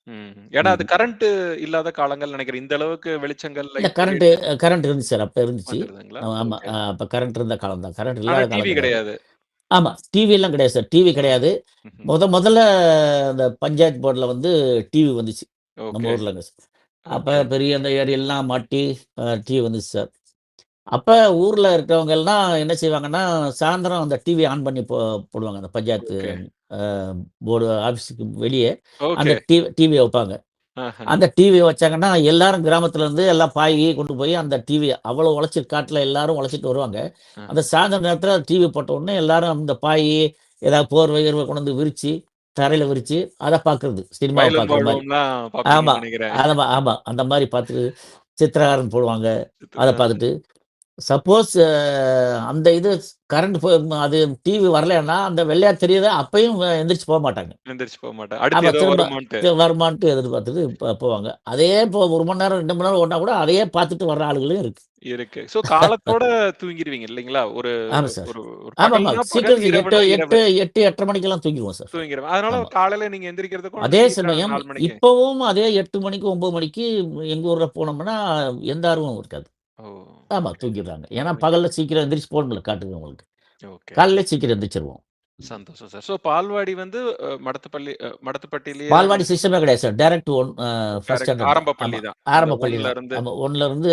ம். ஏன்னா அது ம். கரண்ட் இல்லாத காலங்கள்னு நெனைக்கிறேன். இந்த அளவுக்கு வெளிச்சங்கள், இல்ல லைட் எரியுது கரண்ட் இருந்துச்சு சார். அப்ப இருந்துச்சு. வந்துருதுங்களா? ஆமா. ஓகே. அப்ப கரண்ட் இருந்த காலம் தான். கரண்ட் ஆனா இல்லாத டிவி காலம் கிடையாது. கிடையாது. ஆமா. டிவி எல்லாம் கிடையாது சார். டிவி ம். கிடையாது. ம்ஹ்ம். முதல்ல அந்த பஞ்சாயத்து போர்ட்ல வந்து டிவி வந்துச்சு. நம்ம ஓகே, ஊர்லங்க சார். அப்ப ஓகே. பெரிய அந்த ஏரியல்லாம் மாட்டி டிவி வந்துச்சு சார். அப்ப ஊர்ல இருக்கிறவங்க எல்லாம் என்ன செய்வாங்கன்னா, சாயந்தரம் அந்த டிவி ஆன் பண்ணி போடுவாங்க. அந்த பஞ்சாயத்து ஓகே, அ போர்டு ஆஃபீஸுக்கு வெளியே அந்த ஓகே. டிவிய வைப்பாங்க. ஆஹ, அந்த டிவிய வச்சாங்கன்னா, எல்லாரும் கிராமத்துல இருந்து எல்லாம் பாய் கீய் கொண்டு போய் அந்த டிவிய அவ்வளோ உழைச்சு காட்டுல எல்லாரும் உழைச்சிட்டு வருவாங்க. அந்த ஆஹ. சாயந்தரம் நேரத்துல டிவி போட்ட உடனே எல்லாரும் அந்த பாயி, ஏதாவது போர்வை கீர்வை கொண்டு வந்து விரிச்சு, தரையில விரிச்சு அத பார்க்கறது. சினிமாவ வயலும் பார்க்குற மாரி. வாழ்வும்லாம் ஆமா. பார்ப்பீங்கன்னு நெனைக்கிறேன். ஆமா. அந்த மாரி பார்த்துட்டு சித்திரகாரன் போடுவாங்க. அத அ பார்த்துட்டு சப்போஸ் அந்த இது கரண்ட் அது டிவி வரலன்னா, அந்த வெள்ளையா தெரியுது அப்பயும் எந்திரிச்சு போமாட்டாங்க. எந்திரிச்சு போமாட்டேன். அடுத்து ஆமா. ஏதோ திரும்ப வருமான்ட்டு. வருமான்ட்டு எதிர்பார்த்துட்டு போவாங்க. அதே இப்போ 1 மணி நேரம், 2 மணி நேரம் ஓடுனா கூட அதையே பார்த்துட்டு வர்ற ஆளுகளும் இருக்கு. இருக்கு. ஸோ காலத்தோட தூங்கிருவீங்க இல்லைங்களா? ஒரு ஆமா சார். ஒரு ஒரு ஆமாமா. பகல்னா பகல், சீக்கிரம் 8, இரவுனா இரவு 8:30 மணிக்கெல்லாம் தூங்கிருவோம் சார். தூங்கிருவேன். அதனால ஆமா. காலையில நீங்க எந்திரிக்கிறதுக்கும் அந்த அதே சீக்கிரம் சமயம் 4 மணிக்கு. இப்பவும் அதே 8 மணிக்கு, 9 மணிக்கு எங்க ஊர்ல போனோம்னா, எந்த ஆர்வமும் இருக்காது. ஓ! ஆமா ஓகே. தூங்கிடுறாங்க. ஏன்னா பகல்ல தூங்கிருவீங்க. சீக்கிரம் எந்திரிச்சு போணும்ல காட்டுக்கு அவங்களுக்கு. ஓகே. காலையில சீக்கிரம் எந்திரிச்சுருவோம். சந்தோஷம் சார். ஸோ பால்வாடி வந்து மடத்துப்பள்ளியிலேயே தான் பால்வாடி நீங்க சிஸ்டமே கிடையாது sir. Direct first direct standard தான். ஆரம்ப பள்ளி ஆமா. தான். அந்த ஆரம்ப பள்ளி 1ல தான். இருந்து ஆமா 1லருந்து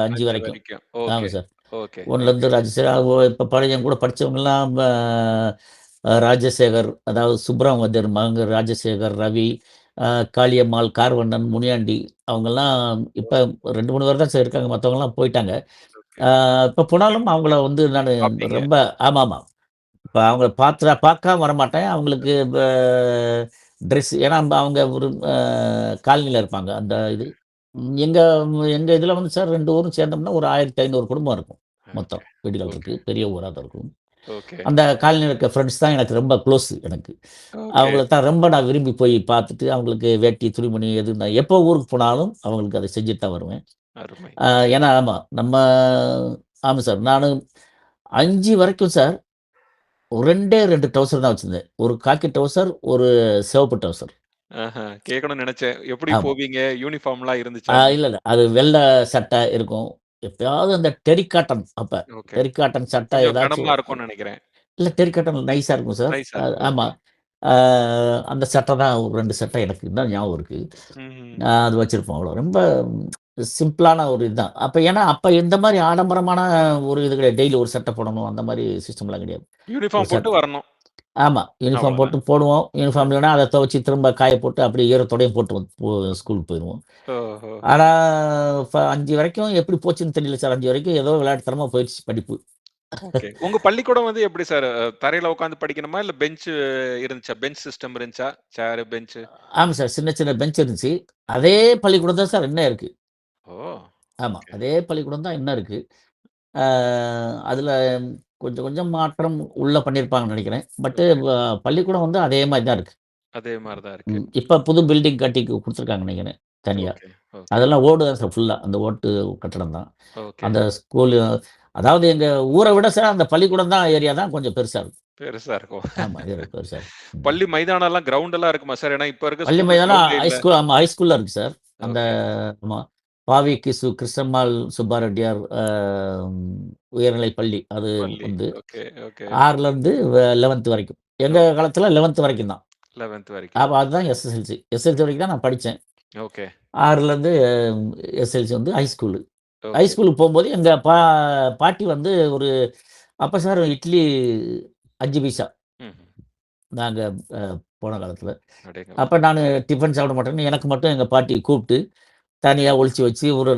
5 5 வரைக்கும். வரைக்கும். ஆமா ஓகே, சார். ஓகே, 1லருந்து ஓகே. ராஜசேகர் இப்ப பழைய என் கூட படிச்சவங்கலாம் ராஜசேகர், அதாவது சுப்ராம் வாத்தியார் மகங்க ராஜசேகர், ரவி, அ காளியம்மாள், கார்வண்ணன், முனியாண்டி அவங்கலாம் இப்ப 2, 3 பேர் தான் சார் இருக்காங்க. மத்தவங்கலாம் போயிட்டாங்க. ஓகே. இப்ப போனாலும் அவங்கள வந்து நானு பாப்பீங்க. ரொம்ப ஆமாமா. இப்ப அவங்கள பார்க்காம வரமாட்டேன். அவங்களுக்கு ஏன்னா அவங்க ஒரு காலனில இருப்பாங்க. அந்த இது. எங்க எங்க இதுல வந்து சார் 2 ஊரும் சேர்ந்தோம்னா ஒரு 1500 குடும்பம் இருக்கும். ஓகே, மொத்தம் வீடுகள் இருக்கு. ஓகே, பெரிய ஊரா தான் இருக்கும். ஓகே, அந்த காலனில இருக்க ஃப்ரெண்ட்ஸ் தான் எனக்கு ரொம்ப க்ளோஸ் எனக்கு. ஓகே. அவங்கள தான் ரொம்ப நான் விரும்பி போய் பார்த்துட்டு, அவங்களுக்கு வேட்டி, துணிமணி எது நான் எப்போ ஊருக்கு போனாலும் அவங்களுக்கு அத செஞ்சுட்டு தான் வருவேன். அருமை. அ ஏன்னா ஆமா. ஆமா சார். நானு 5 வரைக்கும் சார் 2டே 2 டவுசர் தான் வச்சிருந்தேன். ஒரு காக்கி டவுசர், ஒரு சிவப்பு டவுசர். ஆஹ. கேட்கணும்னு நெனச்சேன். எப்படி ஆமா. போவீங்க? யூனிஃபார்ம்லாம் இருந்துச்சான்னு? இல்ல. அது வெள்ள சட்டை இருக்கும். எப்பயாவது அந்த Terry cotton okay. Terry cotton சட்டை கொஞ்சம் ஏதாச்சும் கனமா இருக்கும்னு நெனைக்கிறேன். இல்ல டெரி காட்டன் நைஸா இருக்கும் சார். நைஸா இருக்கும். ஆமா. ஓகே. ஆ அந்த சட்டை தான் ஒரு 2 சட்டை எனக்கு இன்னும் ஞாபகம் இருக்கு. ம்ஹ்ம். அது வச்சிருப்போம் அவ்வளோ. ரொம்ப சிம்பிளான ஒரு இதுதான். அப்ப இந்த மாரி ஆடம்பரமான ஒரு இது கிடையாது. டெய்லி ஒரு சட்டை போடணும். அந்த மாரி சிஸ்டம்லாம் கிடையாது. ஒரு யூனிஃபார்ம் போட்டு சட்டை வரணும். ஆமா. யூனிஃபார்ம் அவ்வளோதான். போட்டு போடுவோம். யூனிஃபார்ம் அ. இல்லன்னா அத துவச்சு திரும்ப காய போட்டு அப்படியே ஈரத்தோடயே போட்டு ஸ்கூலுக்கு போயிருவோம். ஓஹோஹோ! ஆனா 5 வரைக்கும் எப்படி போச்சுன்னு தெரியல சார். 5 வரைக்கும் ஏதோ விளையாட்டுத்தனமா போயிடுச்சு படிப்பு. ஓகே. உங்க பள்ளிக்கூடம் வந்து எப்படி சார்? தரையில உட்காந்து படிக்கணுமா? இல்ல இருந்துச்சா? பெஞ்ச் சிஸ்டம் இருந்துச்சா? சேரு, பெஞ்சு. ஆமா சார். சின்ன சின்ன பெஞ்ச் இருந்துச்சு. அதே பள்ளிக்கூடம் தான் சார் இன்னும் இருக்கு. ஓ! ஆமா. ஓகே. அதே பள்ளிக்கூடம் தான் இன்னும் இருக்கு. ஆ அதுல கொஞ்சம் கொஞ்சம் மாற்றம் உள்ள பண்ணியிருப்பாங்கன்னு நெனைக்கிறேன். ஓகே. பள்ளிக்கூடம் வந்து அதே மாரி தான் இருக்கு. அதே மாரி தான் இருக்கு. இப்ப புது பில்டிங் கட்டி குடுத்துருக்காங்கன்னு நெனைக்கிறேன், தனியா. ஓகே, ஓகே, அதெல்லாம் ஓடு தான் சார் ஃபுல்லா. அந்த ஓட்டு கட்டடம் தான். ஓகே. அந்த ஸ்கூலு அதாவது எங்க ஊர விட சார் அந்த பள்ளிக்கூடம் தான் ஏரியா தான் கொஞ்சம் பெருசா இருக்கும். பெருசா இருக்கும். ஆமா. பெருசா இருக்கும். ம். பள்ளி மைதானம்லாம் கிரவுண்ட் எல்லாம் இருக்குமா சார்? ஏன்னா இப்ப இருக்க பள்ளி ஸ்கூல்ல மைதானம் கிரவுண்டே இல்ல. ஆமா ஹைஸ்கூல்ல இருக்கு சார். அந்த ஓகே, ஆமா. பாவி கிருஷ்ணம்மாள் சுப்பாரெட்டியார் உயர்நிலைப் பள்ளி. அது பள்ளி. வந்து ஓகே, ஓகே. 6லருந்து 11த் வரைக்கும். எங்க ஓகே. காலத்துல 11த் வரைக்கும் தான். 11த் வரைக்கும். அப்ப அதுதான் எஸ்எஸ்எல்சி. எஸ்எல்சி வரைக்கும் தான் நான் படிச்சேன். ஓகே, 6லருந்து எஸ்எல்சி வந்து ஹைஸ்கூலு. ஓகே. ஹைஸ்கூலுக்கு போம்போது எங்க பாட்டி வந்து ஒரு அப்ப சார் இட்லி 5 பைசா. ம்ஹ்ம். நாங்க அ போன காலத்துல. அடேங்கப்பா! அப்ப நானு டிஃபன் சாப்பிட மாட்டேன்னு எனக்கு மட்டும் எங்க பாட்டி கூப்ட்டு, தனியா ஒளிச்சு வச்சு ஒரு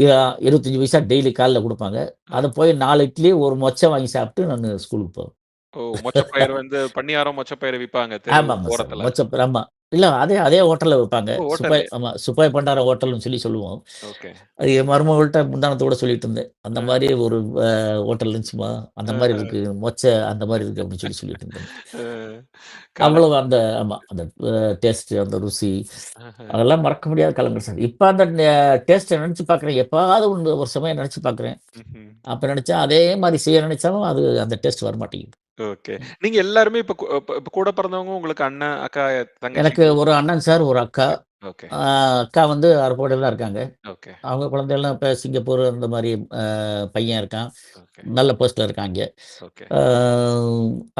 ய 25 பைசா டெய்லி காலைல குடுப்பாங்க. அ. அத போய் 4 இட்லி, ஒரு மொச்ச வாங்கி சாப்ட்டு நானு ஸ்கூலுக்கு போவேன். ஓ! மொச்சப்பயிறு வந்து பணியாரம், மொச்சப்பயிறு விப்பாங்க தெரு ஆமாமா சார். ஓரத்துல. ஆமா. இல்ல அதே அதே ஹோட்டல்ல விப்பாங்க. ஓ! ஹோட்டல்லயே. ஆமா. சுப்பாய் பண்டாரம் ஹோட்டல்னு சொல்லுவோம். ஓகே. அது என் மருமகள்ட்ட முந்தானத்த கூட சொல்லிட்டு இருந்தேன். அந்த அ, மாரி ஒரு ஹோட்டல் இருந்துச்சும்மா. அந்த மாரி அஹ, இருக்கு. அந்த மாரி இருக்கு அப்படின்னு சொல்லிட்டு இருந்தேன். அ. காலம். அவ்வளவு அந்த அந்த டேஸ்ட் அந்த ருசி, ஆஹ. அதெல்லாம் மறக்க முடியாத காலங்கள் சார். இப்ப அந்த டேஸ்ட்ட நெனச்சு பார்க்குறேன். எப்பாவது ஒரு சமயம் நெனச்சு பார்க்குறேன். ம்ஹ்ம். அப்ப நெனச்சா அதே மாரி செய்ய நெனச்சாலும் அது அந்த டேஸ்ட் வரமாட்டேங்குது. ஓகே. நீங்க எல்லாருமே இப்ப இப்ப கூட பிறந்தவங்க உங்களுக்கு அண்ணன், அக்கா, எனக்கு தங்கச்சிகள். ஒரு அண்ணன் சார், ஒரு அக்கா. ஓகே, ஓகே, அ அக்கா வந்து அரக்கோணத்துல தான் இருக்காங்க. ஓகே, அவங்க குழந்தைலாம் இப்ப சிங்கப்பூர் அந்த மாரி பையன் இருக்கான். ஓகே, நல்ல போஸ்ட்ல இருக்காங்க. ஓகே. அ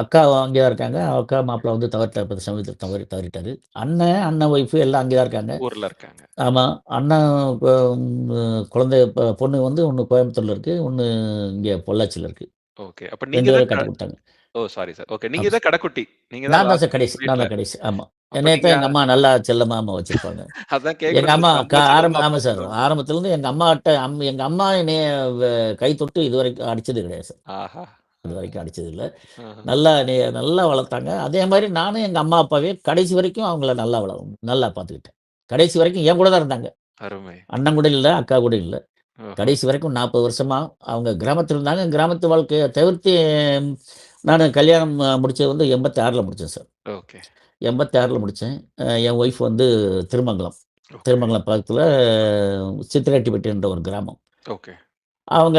அக்கா அங்கே தான் இருக்காங்க. அக்கா மாப்பிள வந்து தவறிட்டார். இப்ப சமீபத்தில தவறிட்டாரு. அண்ணன் ஒய்ஃப் எல்லாம் அங்கே தான் இருக்காங்க. ஊர்ல இருக்காங்க. ஆமா. அண்ணன் இப்ப குழந்தை பொண்ணு வந்து ஒண்ணு கோயம்புத்தூர்ல இருக்கு. ஒண்ணு இங்க பொள்ளாச்சில இருக்கு. ஓகே. அப்ப நீங்க 2 தான் பேரையும் கட்டி குடுத்தாங்க. ஓ! Sorry sir. ஓகே. நீங்க ஆமா தான் சார். கடைக்குட்டி. நீங்க தான் நான் தான் சார் லாஸ்ட் கடைசி. நான் வீட்ல. தான் கடைசி. ஆமா. அப்ப என்னைய நீங்க தான் எங்க அம்மா நல்லா செல்லமா வச்சிருப்பாங்க. அதான் எங்க கேட்கணும்னு அம்மா நெனச்சேன். அம்மா செல்லமா ஆமா அப்பா சார். செல்லமா? ஆரம்பத்துலருந்து எங்க அம்மா என்னைய வ கை தொட்டு இதுவரைக்கும் அடிச்சது கிடையாது சார். ஆஹா! ஆ. இதுவரைக்கும் அடிச்சது இல்ல. ஆஹ. நல்லா வளர்த்தாங்க. அதே மாரி நானும் எங்க அம்மா, அப்பாவையும் கடைசி வரைக்கும் அவங்கள நல்லா பார்த்துக்கிட்டேன். கடைசி வரைக்கும் என் கூட தான் இருந்தாங்க. அருமை. அண்ணன் கூட இல்ல, அக்கா கூட இல்ல. ஓஹோ! கடைசி வரைக்கும் 40 வருஷமா அவங்க கிராமத்துல இருந்தாங்க. கிராமத்து வாழ்க்கைய தவிர்த்து நானு கல்யாணம் முடிச்சது வந்து 86ல முடிச்சேன் சார். ஓகே, 86ல முடிச்சேன். என் ஒய்ஃப் வந்து திருமங்கலம். ஓகே, திருமங்கலம் பக்கத்துல சித்திரெட்டிப்பட்டின்ற ஒரு கிராமம். ஓகே. அவங்க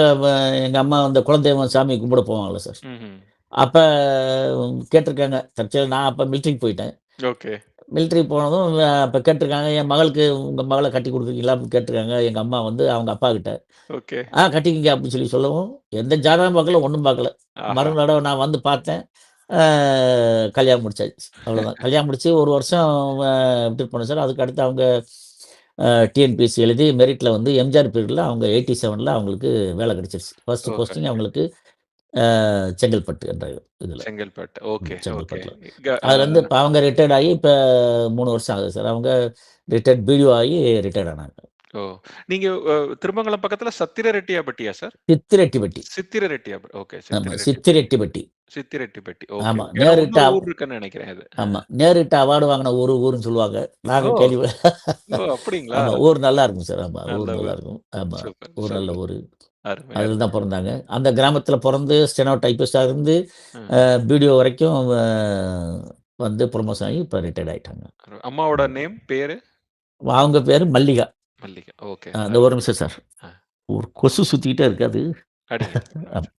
எங்க அம்மா அந்த குலதெய்வம் சாமி கும்பிட போவாங்கல்ல சார். ம்ஹ்ம். அப்ப கேட்டுருக்காங்க. தற்செயலா நான் அப்ப மிலிட்டரிக்கு போயிட்டேன். ஓகே, மிலிட்டரி போனதும் அப்ப கேட்டுருக்காங்க, "என் மகளுக்கு உங்க மகள கட்டி குடுக்குறீங்களா?" அப்படின்னு கேட்டுருக்காங்க. எங்க அம்மா வந்து அவங்க அப்பாகிட்ட. ஓகே. கட்டிக்கங்க அப்படின்னு சொல்லவும், எந்த ஜாதகம் பார்க்கல, ஒண்ணும் பார்க்கல. ஆஹா! மறு தடவ நான் வந்து பார்த்தேன். ஆ கல்யாணம் முடிச்சாச்சு. அவ்வளோதான். கல்யாணம் முடிச்சு 1 வருஷம் விட்டுட்டு போனேன் சார். அதுக்கு அடுத்து அவங்க டிஎன்பிஎஸ்சி எழுதி மெரிட்ல வந்து எம்ஜிஆர் பீரியட்ல அவங்க 87ல அவங்களுக்கு வேலை கிடைச்சிருச்சு. First posting okay. அவங்களுக்கு செங்கல்பட்டு என்ற இதுல. செங்கல்பட்டு. Okay, okay. செங்கல்பட்டுல. இங்க அதுலேருந்து இப்ப அவங்க ரிட்டயர்ட் ஆகி இப்ப 3 வருஷம் ஆகுது சார். அவங்க பிடிஓ ஆகி ரிட்டயர்ட் ஆனாங்க. ஓ! நீங்க திருமங்கலம் பக்கத்துல சத்திரரெட்டியாபட்டியா சார்? சித்திரெட்டிப்பட்டி. ஓகே. ஆமா. சித்திரெட்டிப்பட்டி. சித்திரெட்டிப்பட்டி. சித்திரெட்டிப்பட்டி. ஓகே, ஆமா. ஓகே. ஏன்னா இன்னொரு ஊர் இருக்குன்னு நெனைக்கிறேன் அது. நேரிட்ட அவார்டு வாங்குன ஊருன்னு சொல்லுவாங்க. நாங்க ஓ! ஓ! அப்படிங்களா? ஆமா. ஊர் நல்லா இருக்கும் சார். ஆமா. ஊர் நல்ல நல்லா ஊர். இருக்கும். ஆமா. சூப்பர், ஊர் நல்ல சூப்பர். ஊரு. அருமை, அதுல அருமை. தான் பொறந்தாங்க. அந்த கிராமத்துல பொறந்து ஸ்டெனோ டைப்பிஸ்ட்டா இருந்து ம். பிடிஓ வரைக்கும் வந்து புரமோஷன் ஆகி இப்ப ரிட்டயர்ட் ஆயிட்டாங்க. அம்மாவோட ம். நேம், பேரு? அவங்க பேரு மல்லிகா. மல்லிகா. ஓகே. இந்த ஒரு அருமை. நிமிஷம் சார். அ ஒரு கொசு சுத்திக்கிட்டே இருக்கு அது. அடிங்க. ஆமா.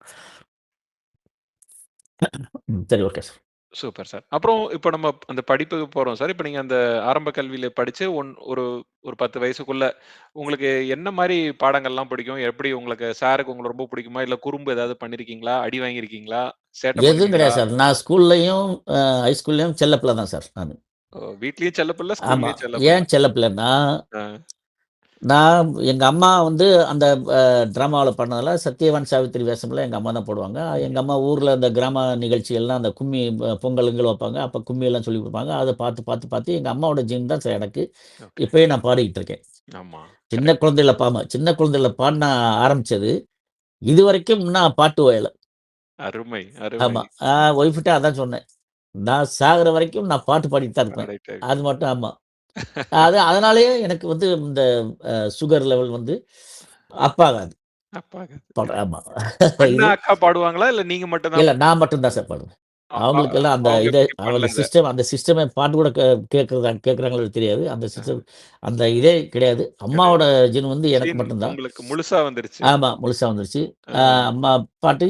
சரி ஓகே சார். Super sir. அப்புறம் இப்ப நம்ம அந்த படிப்புக்கு போறோம் சார். இப்ப நீங்க அந்த ஆரம்ப கல்வியில படிச்சு ஒரு ஒரு 10 வயசுக்குள்ள உங்களுக்கு என்ன மாரி பாடங்கள்லாம் பிடிக்கும்? எப்படி உங்களுக்கு சாருக்கு உங்கள ரொம்ப பிடிக்குமா? இல்ல குறும்பு ஏதாவது பண்ணியிருக்கீங்களா? அடி வாங்கியிருக்கீங்களா? சேட்டை எதுவும் பண்ணுவீங்களா? கிடையாது சார். நான் ஸ்கூல்லயும் ஹைஸ்கூல்லயும் செல்ல பிள்ளை தான் சார் நானு. வீட்லயும் செல்ல பிள்ளை, ஆமா. ஸ்கூல்லயும் செல்ல பிள்ளை. ஏன் செல்ல பிள்ளைன்னா, ஆ. நான் எங்க அம்மா வந்து அந்த ட்ராமாவுல பண்ணதுல சத்யவான் சாவித்திரி வேஷம்லாம் எங்க அம்மா தான் போடுவாங்க. எங்க ம்ஹ்ம். அம்மா ஊர்ல அந்த கிராம நிகழ்ச்சிகள்லாம் அந்த கும்மி பொங்கல் கிங்கல் வைப்பாங்க. அப்ப கும்மியெல்லாம் சொல்லிக் குடுப்பாங்க. அத பார்த்து எங்க அம்மாவோட ஜீன் தான் சார் எனக்கு. ஓகே. இப்பயும் நான் பாடிக்கிட்டு இருக்கேன். ஆமா. சின்ன கரெக்ட். குழந்தையில சின்ன குழந்தையில பாட நான் ஆரம்பிச்சது. இதுவரைக்கும் நான் பாட்டு ஓயல. அருமை, அருமை. ஆமா. ஒய்ஃப்ட்ட அதான் சொன்னேன். நான் சாகுற வரைக்கும் நான் பாட்டு பாடிட்டு தான் இருப்பேன். பாடிட்டே அது இருக்கணும். மட்டும் ஆமா. அதனாலேயே எனக்கு வந்து இந்த சுகர் லெவல் வந்து அப் ஆகாது. அப்பாங்க. ஆமா. அண்ணா, இது அக்கா பாடுவாங்களா? இல்ல நீங்க மட்டும் தான் இல்ல நான் மட்டும் தான் சார் பாடுவேன். அ அ அவங்களுக்கெல்லாம் அந்த அவங்க இத பிக்கப் பண்ணல இத. அந்த சிஸ்டமே பாட்டு கூட கேட்கறாங்களோ தெரியாது. அந்த அ சிஸ்டம் அந்த இதே கிடையாது. கிடையாது. அம்மாவோட ஜீன் வந்து எனக்கு ஜீன் மட்டும் தான். உங்களுக்கு முழுசா வந்துருச்சு. ஆமா. முழுசா வந்துருச்சு. அ. அம்மா பாட்டு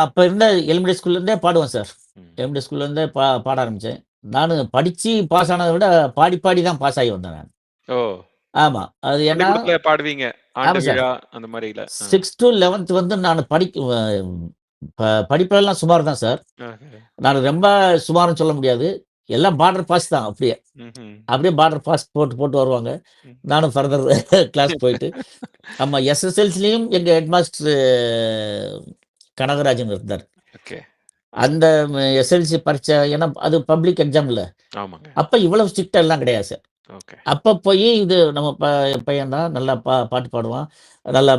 அப்ப இருந்த எலிமெண்டரி ஸ்கூல்ல இருந்தே பாடுவேன் சார். ம். எலிமெண்டரி ஸ்கூல்ல இருந்தே பாட ஆரம்பிச்சேன். நானு படிச்சு பாஸ் ஆனத விட பாடி பாடி தான் பாஸ் ஆகி வந்தேன் நான். ஓ! ஆமா. அது ஏன்னா பள்ளிக்கூடத்துல பாடுவீங்க. ஆண்டு ஆமா சார். விழா அந்த மாரில. 6 டூ 11த் வந்து நானு படிப்புலலாம் சுமார் தான் சார். ஓகே. நான் ரொம்ப சுமார்ன்னு சொல்ல முடியாது. எல்லாம் பார்டர் பாஸ் தான் அப்படியே. ம்ஹ்ம். அப்படியே பார்டர் பாஸ் போட்டு போட்டு வருவாங்க. ம். நானும் ஃபர்தர் கிளாஸ் போயிட்டு ஆமா எஸ்எஸ்எல்சிலயும் எங்க ஹெட் மாஸ்டர் கனகராஜன் இருந்தார். ஓகே. அந்த எஸ்எல்சி பரீட்சை ஏன்னா அது பப்ளிக் எக்ஸாம்ல. ஆமாங்க. அப்ப இவ்வளவு ஸ்ட்ரிக்ட்டா எல்லாம் கிடையாது சார். ஓகே. அப்ப போயி இது நம்ம பையன் தான் நல்லா பாட்டு பாடுவான். நல்லா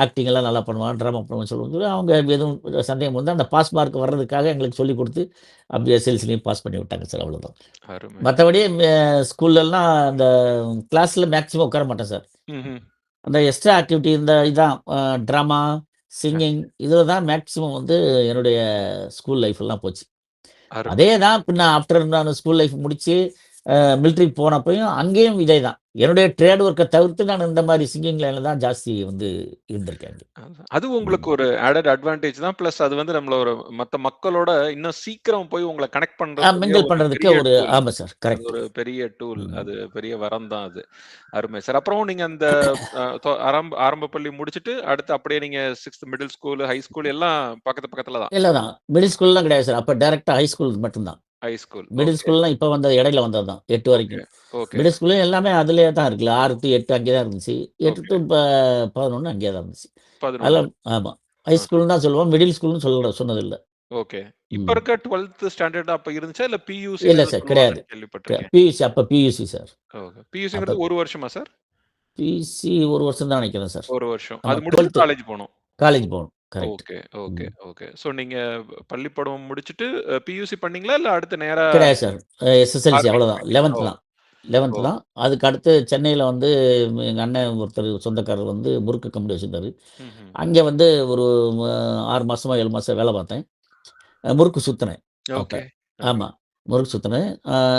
ஆக்டிங் எல்லாம் நல்லா பண்ணுவான். டிராமா பண்ணுவான்னு சொல்லும்போது, அவங்க எதுவும் சந்தேகம் வந்து அந்த பாஸ் மார்க் வர்றதுக்காக எங்களுக்கு சொல்லிக் குடுத்து, அப்படி எஸ்எல்சிலயும் பாஸ் பண்ணி விட்டாங்க சார் அவ்வளோதான். அருமை. மத்தபடி ஸ்கூல்லலாம் அந்த கிளாஸ்ல மேக்ஸிமம் உட்கார மாட்டேன் சார். ம்ஹ்ம். அந்த எக்ஸ்ட்ரா ஆக்டிவிட்டி இந்த இதான் ட்ராமா, அ சிங்கிங் இதில தான் மேக்ஸிமம் வந்து என்னுடைய ஸ்கூல் லைஃப் எல்லாம் போச்சு. அருமை. அதே தான் பின்ன ஆஃப்டர் நான் ஸ்கூல் லைஃப் முடிச்சு, மிலிட்டரிக்கு போனப்பயும் அங்கேயும் இதே தான். என்னுடைய ட்ரேட் ஒர்க்க தவிர்த்து நான் இந்த மாரி சிங்கிங் லைன்ல தான் ஜாஸ்தி வந்து இருந்திருக்கேன் அங்க. அதான். அது உங்களுக்கு ம். ஒரு ஆடட் அட்வான்டேஜ் தான். பிளஸ் அது வந்து நம்மள ஒரு மத்த மக்களோட இன்னும் சீக்கிரம் போய் உங்கள கனெக்ட் பண்றதுக்குரிய மிங்கிள் ஒரு பண்றதுக்கு பெரிய ஒரு டூல். ஆமா சார். அது கரெக்ட். ஒரு பெரிய டூல். ம். அது பெரிய வரம் தான் அது. அருமை சார். அப்புறம் நீங்க அந்த அ தொ ஆரம்ப ஆரம்ப பள்ளி முடிச்சுட்டு, அடுத்து அப்படியே நீங்க 6த் மிடில் ஸ்கூல், ஹை ஸ்கூல் எல்லாம் பக்கத்து பக்கத்துல தான். இல்ல தான். மிடில் ஸ்கூல்லாம் கிடையாது சார். அப்ப டைரக்ட்டா ஹை ஸ்கூல் மட்டும் தான். High school. மிடில் ஓகே, ஸ்கூல்லாம் இப்ப வந்தது இடையில வந்தது தான். 8 ஓகே, வரைக்கும். ஓகே, மிடில் ஸ்கூல்ல எல்லாமே அதிலேயே தான் இருக்குல்ல. 6 டூ 8 அங்கேயே தான் இருந்துச்சு. 8 ஓகே. டூ 11 அங்கேயே தான் இருந்துச்சு. 11. அதெல்லாம் ஆமா. ஹை ஓகே, ஸ்கூல்ன்னு தான் சொல்லுவோம். மிடில் ஸ்கூல்ன்னு சொன்னதில்ல. ஓகே. இப்ப ம். இருக்க 12த் ஸ்டாண்டர்ட் அப்ப இருந்துச்சா? இல்ல பியூசின்னு இல்ல ஏதோ சார் கிடையாது. சொல்லுவாங்கன்னு கேள்விப்பட்டுருக்கேன். பியூசி அப்ப பியூசி சார். ஓகே. அப்ப பியூசிங்கிறது 1 வருஷமா சார்? பியூசி 1 வருஷம் தான் நினைக்கிறேன் சார். 1 வருஷம். ஆமா அது முடிச்சுட்டு 12த் காலேஜ் போணும். காலேஜ் போகணும். கரெக்ட். ஓகே, ஓகே, ம். ஓகே. ஸோ நீங்க பள்ளி பருவம் முடிச்சுட்டு பியூசி பண்ணீங்களா? இல்ல அடுத்து நேரா கிடையாது சார். எஸ்எஸ்எல்சி ஆர்மிக்கு அவ்வளோதான். போயிட்டீங்க. 11த் ஓ! தான். 11த் ஓ! தான். அதுக்கு அடுத்து சென்னையில வந்து எங்க அண்ணன் ஒருத்தர் சொந்தக்காரர் வந்து முறுக்கு கம்பெனி வச்சிருந்தாரு. ம்ஹ்ம். அங்கே வந்து ஒரு 6 மாசமோ, 7 மாசம் வேலை பார்த்தேன். முறுக்கு சுத்துனேன் அப்ப. ஓகே. ஓகே. ஆமா. முறுக்கு சுத்துனேன்.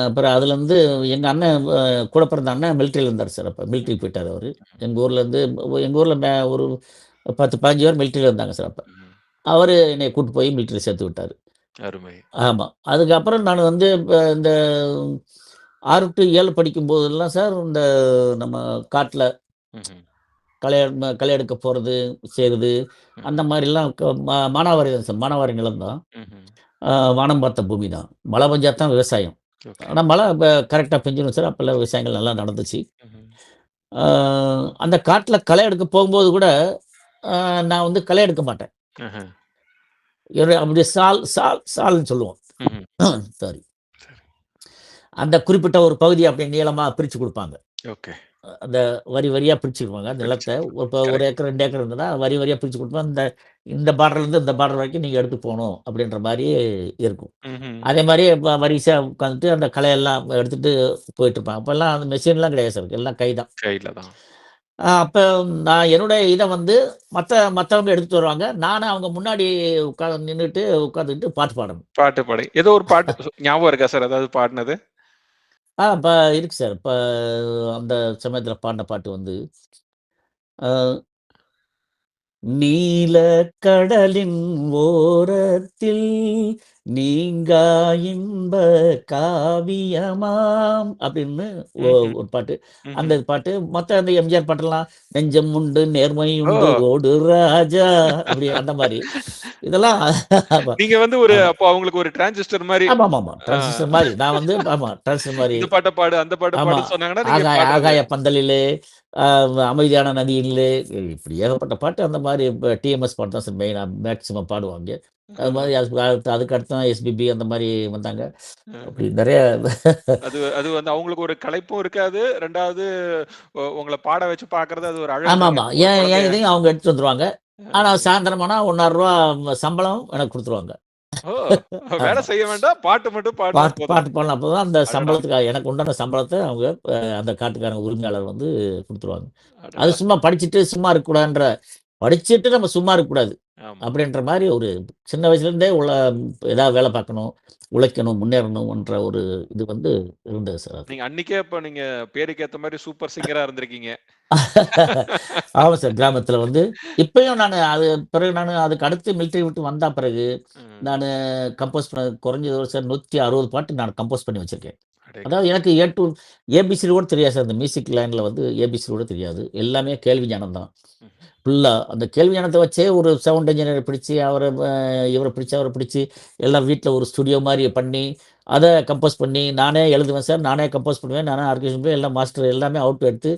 அப்புறம் அதுலேருந்து எங்க அண்ணன் கூட பிறந்த அண்ணன் மிலிட்டரில இருந்தாரு சார் அப்ப. ம். மிலிட்டரி போயிட்டாரு அவரு. ம். எங்க ஊர்ல ஒரு 10, 15 பேர் மிலிட்டரில இருந்தாங்க சார் அப்ப. ம். அவரு என்னைய கூட்டு போய் மிலிட்டரில சேர்த்து விட்டாரு. அருமை. ஆமா. அதுக்கப்புறம் நான் வந்து இந்த 6 டூ 7 படிக்கும்போதெல்லாம் சார் இந்த நம்ம காட்டுல ம்ஹ்ம். களை எடுக்க போறது, செய்றது அந்த ம்ஹ்ம். மாரிலாம் மானாவாரி தான் சார். மானாவாரி நிலம் தான். ம்ஹ்ம். அ வானம் பார்த்த பூமி தான். மழை பெஞ்சா தான் விவசாயம். ஓகே. ஆனா மழை கரெக்ட்டா பெஞ்சிரும் சார். அப்பல்லாம் விவசாயங்கள் நல்லா நடந்துச்சு. ம்ஹ்ம். அ அந்த காட்டுல களை எடுக்க போகும்போது கூட, அ நான் வந்து களை எடுக்க மாட்டேன். ஆஹ. அப்படியே சால்ன்னு சொல்லுவோம். ம்ஹ்ம். சாரி. சரி. அந்த குறிப்பிட்ட ஒரு பகுதிய அப்படியே நீளமா பிரிச்சு குடுப்பாங்க. ஓகே. அந்த வரி வரியா பிரிச்சுருவாங்க. அந்த நிலத்த. பிடிச்சிருக்கு. இப்ப 1 கரெக்ட். ஏக்கர், 2 ஏக்கர் இருந்ததுன்னா, வரி வரியா பிரிச்சு குடுப்பாங்க. இந்த பார்டர்லேருந்து இந்த பார்டர் வரைக்கும் நீங்க எடுத்து போணும் அப்படின்ற மாரி இருக்கும். ம்ஹ்ம். அதே மாரி வரிசையா உட்காந்துட்டு அந்த களையெல்லாம் எடுத்துட்டு போயிட்டுருப்பாங்க. அப்பல்லாம் அந்த மெஷின்லாம் கிடையாது சார். எல்லாம் கை தான். கையில தான். அப்ப நான் என்னுடைய இத வந்து மத்தவங்க எடுத்துட்டு வருவாங்க. நானு அவங்க முன்னாடி உட்காந்துக்கிட்டு பாட்டு பாடணும். பாட்டு பாடி ஏதோ ஒரு பாட்டு ஞாபகம் இருக்கா சார்? ஏதாவது பாடுனது? இப்ப இருக்கு சார். அந்த சமயத்துல பாடுன பாட்டு வந்து, அ நீல கடலின் ஓரத்தில் நீங்கா இன்ப காவியமாம் அப்படின்னு ம்ஹ்ம். ஒரு பாட்டு. ம்ஹ்ம். அந்த பாட்டு மொத்த அந்த எம்ஜிஆர் பாட்டெல்லாம் நெஞ்சம் உண்டு நேர்மை ஓ! உண்டு ஓடு ராஜா அப்படி அந்த மாரி. இதெல்லாம் ஆமா, நீங்க வந்து ஒரு ஆமா. அப்போ அவங்களுக்கு ஒரு டிரான்சிஸ்டர் மாரி. ஆமாமாமா. ஆ. டிரான்சிஸ்டர் மாரி. நான் வந்து ஆமா டிரான்சிஸ்டர் மாரி. இந்த பாட்ட பாடு, அந்த பாட்ட ஆமா. பாடுன்னு சொன்னாங்கன்னா, நீங்க பாடுறது. ஆகாய பந்தலிலே, அ அமைதியான நதியினிலே, இப்படி ஏகப்பட்ட பாட்டு அந்த மாரி டிஎம்எஸ் பாட்டு தான் சார் மெயினா மேக்ஸிமம் பாடுவாங்க. அது ம்ஹ்ம். மாரி அதுக்கு அடுத்து தான் எஸ்பிபி அந்த மாரி வந்தாங்க. ம்ஹ்ம். அப்படி நெறைய அது அது வந்து அவங்களுக்கு ஒரு களைப்பும் இருக்காது. 2வது உங்கள பாட வச்சு பார்க்கறது அது ஒரு அழகு தானே. ஆமாமா. ஒரு ஏன் ஏன் குழந்தைய. இதையும் அவங்க எடுத்துட்டு வந்துருவாங்க. ஆனா அ. சாயந்தரம் ஆனா ரூ. 1.5 சம்பளம் எனக்கு குடுத்துருவாங்க. ஓ! வேலை ஆமா. செய்ய வேண்டாம். பாட்டு மட்டும் பாடுனா பாட்டு போதும். பாட்டு பாடுனா அப்பதான் அந்த அடடா! சம்பளத்துக்கு எனக்கு உண்டான சம்பளத்த அவங்க அந்த காட்டுக்காரங்க உரிமையாளர் வந்து குடுத்துருவாங்க. அது அடடா! சும்மா படிச்சுட்டு சும்மா இருக்கக்கூடாதுன்ற படிச்சுட்டு நம்ம சும்மா இருக்கக்கூடாது. ஆமா. அப்படின்ற மாரி ஒரு சின்ன வயசுலேருந்தே ஏதாவது வேலை பார்க்கணும், உழைக்கணும், முன்னேறணும்ன்ற ஒரு இது வந்து இருந்தது சார் அது. நீங்க அன்னைக்கே அப்ப நீங்க பேருக்கு ஏத்த மாரி சூப்பர் சிங்கரா இருந்திருக்கீங்க. ஆமா சார். கிராமத்தில வந்து இப்பயும் பிறகு அதுக்கு அடுத்து மிலிட்டரி விட்டு வந்த பிறகு, ம். நானு கம்போஸ் பண்ண குறைஞ்சது ஒரு சார் 160 பாட்டு நான் கம்போஸ் பண்ணி வச்சிருக்கேன். அதாவது அடேங்கப்பா! எனக்கு ஏபிசிடி கூட தெரியாது சார். இந்த மியூசிக் லைன்ல வந்து ஏபிசிடி கூட தெரியாது. எல்லாமே கேள்வி ஞானம் தான். ம்ஹ்ம். ஃபுல்லா அந்த கேள்வி ஞானத்த வச்சே ஒரு சவுண்ட் இன்ஜினியர பிடிச்சு, இவர பிடிச்சு, அவர பிடிச்சு, எல்லாம் வீட்ல ஒரு ஸ்டுடியோ மாரி பண்ணி, அத கம்போஸ் பண்ணி, நானே எழுதுவேன் சார். நானே கம்போஸ் பண்ணுவேன். நானே ஆர்கெஸ்ட்ரேஷன் போய் எல்லாம் மாஸ்டர் எல்லாமே அவுட் எடுத்து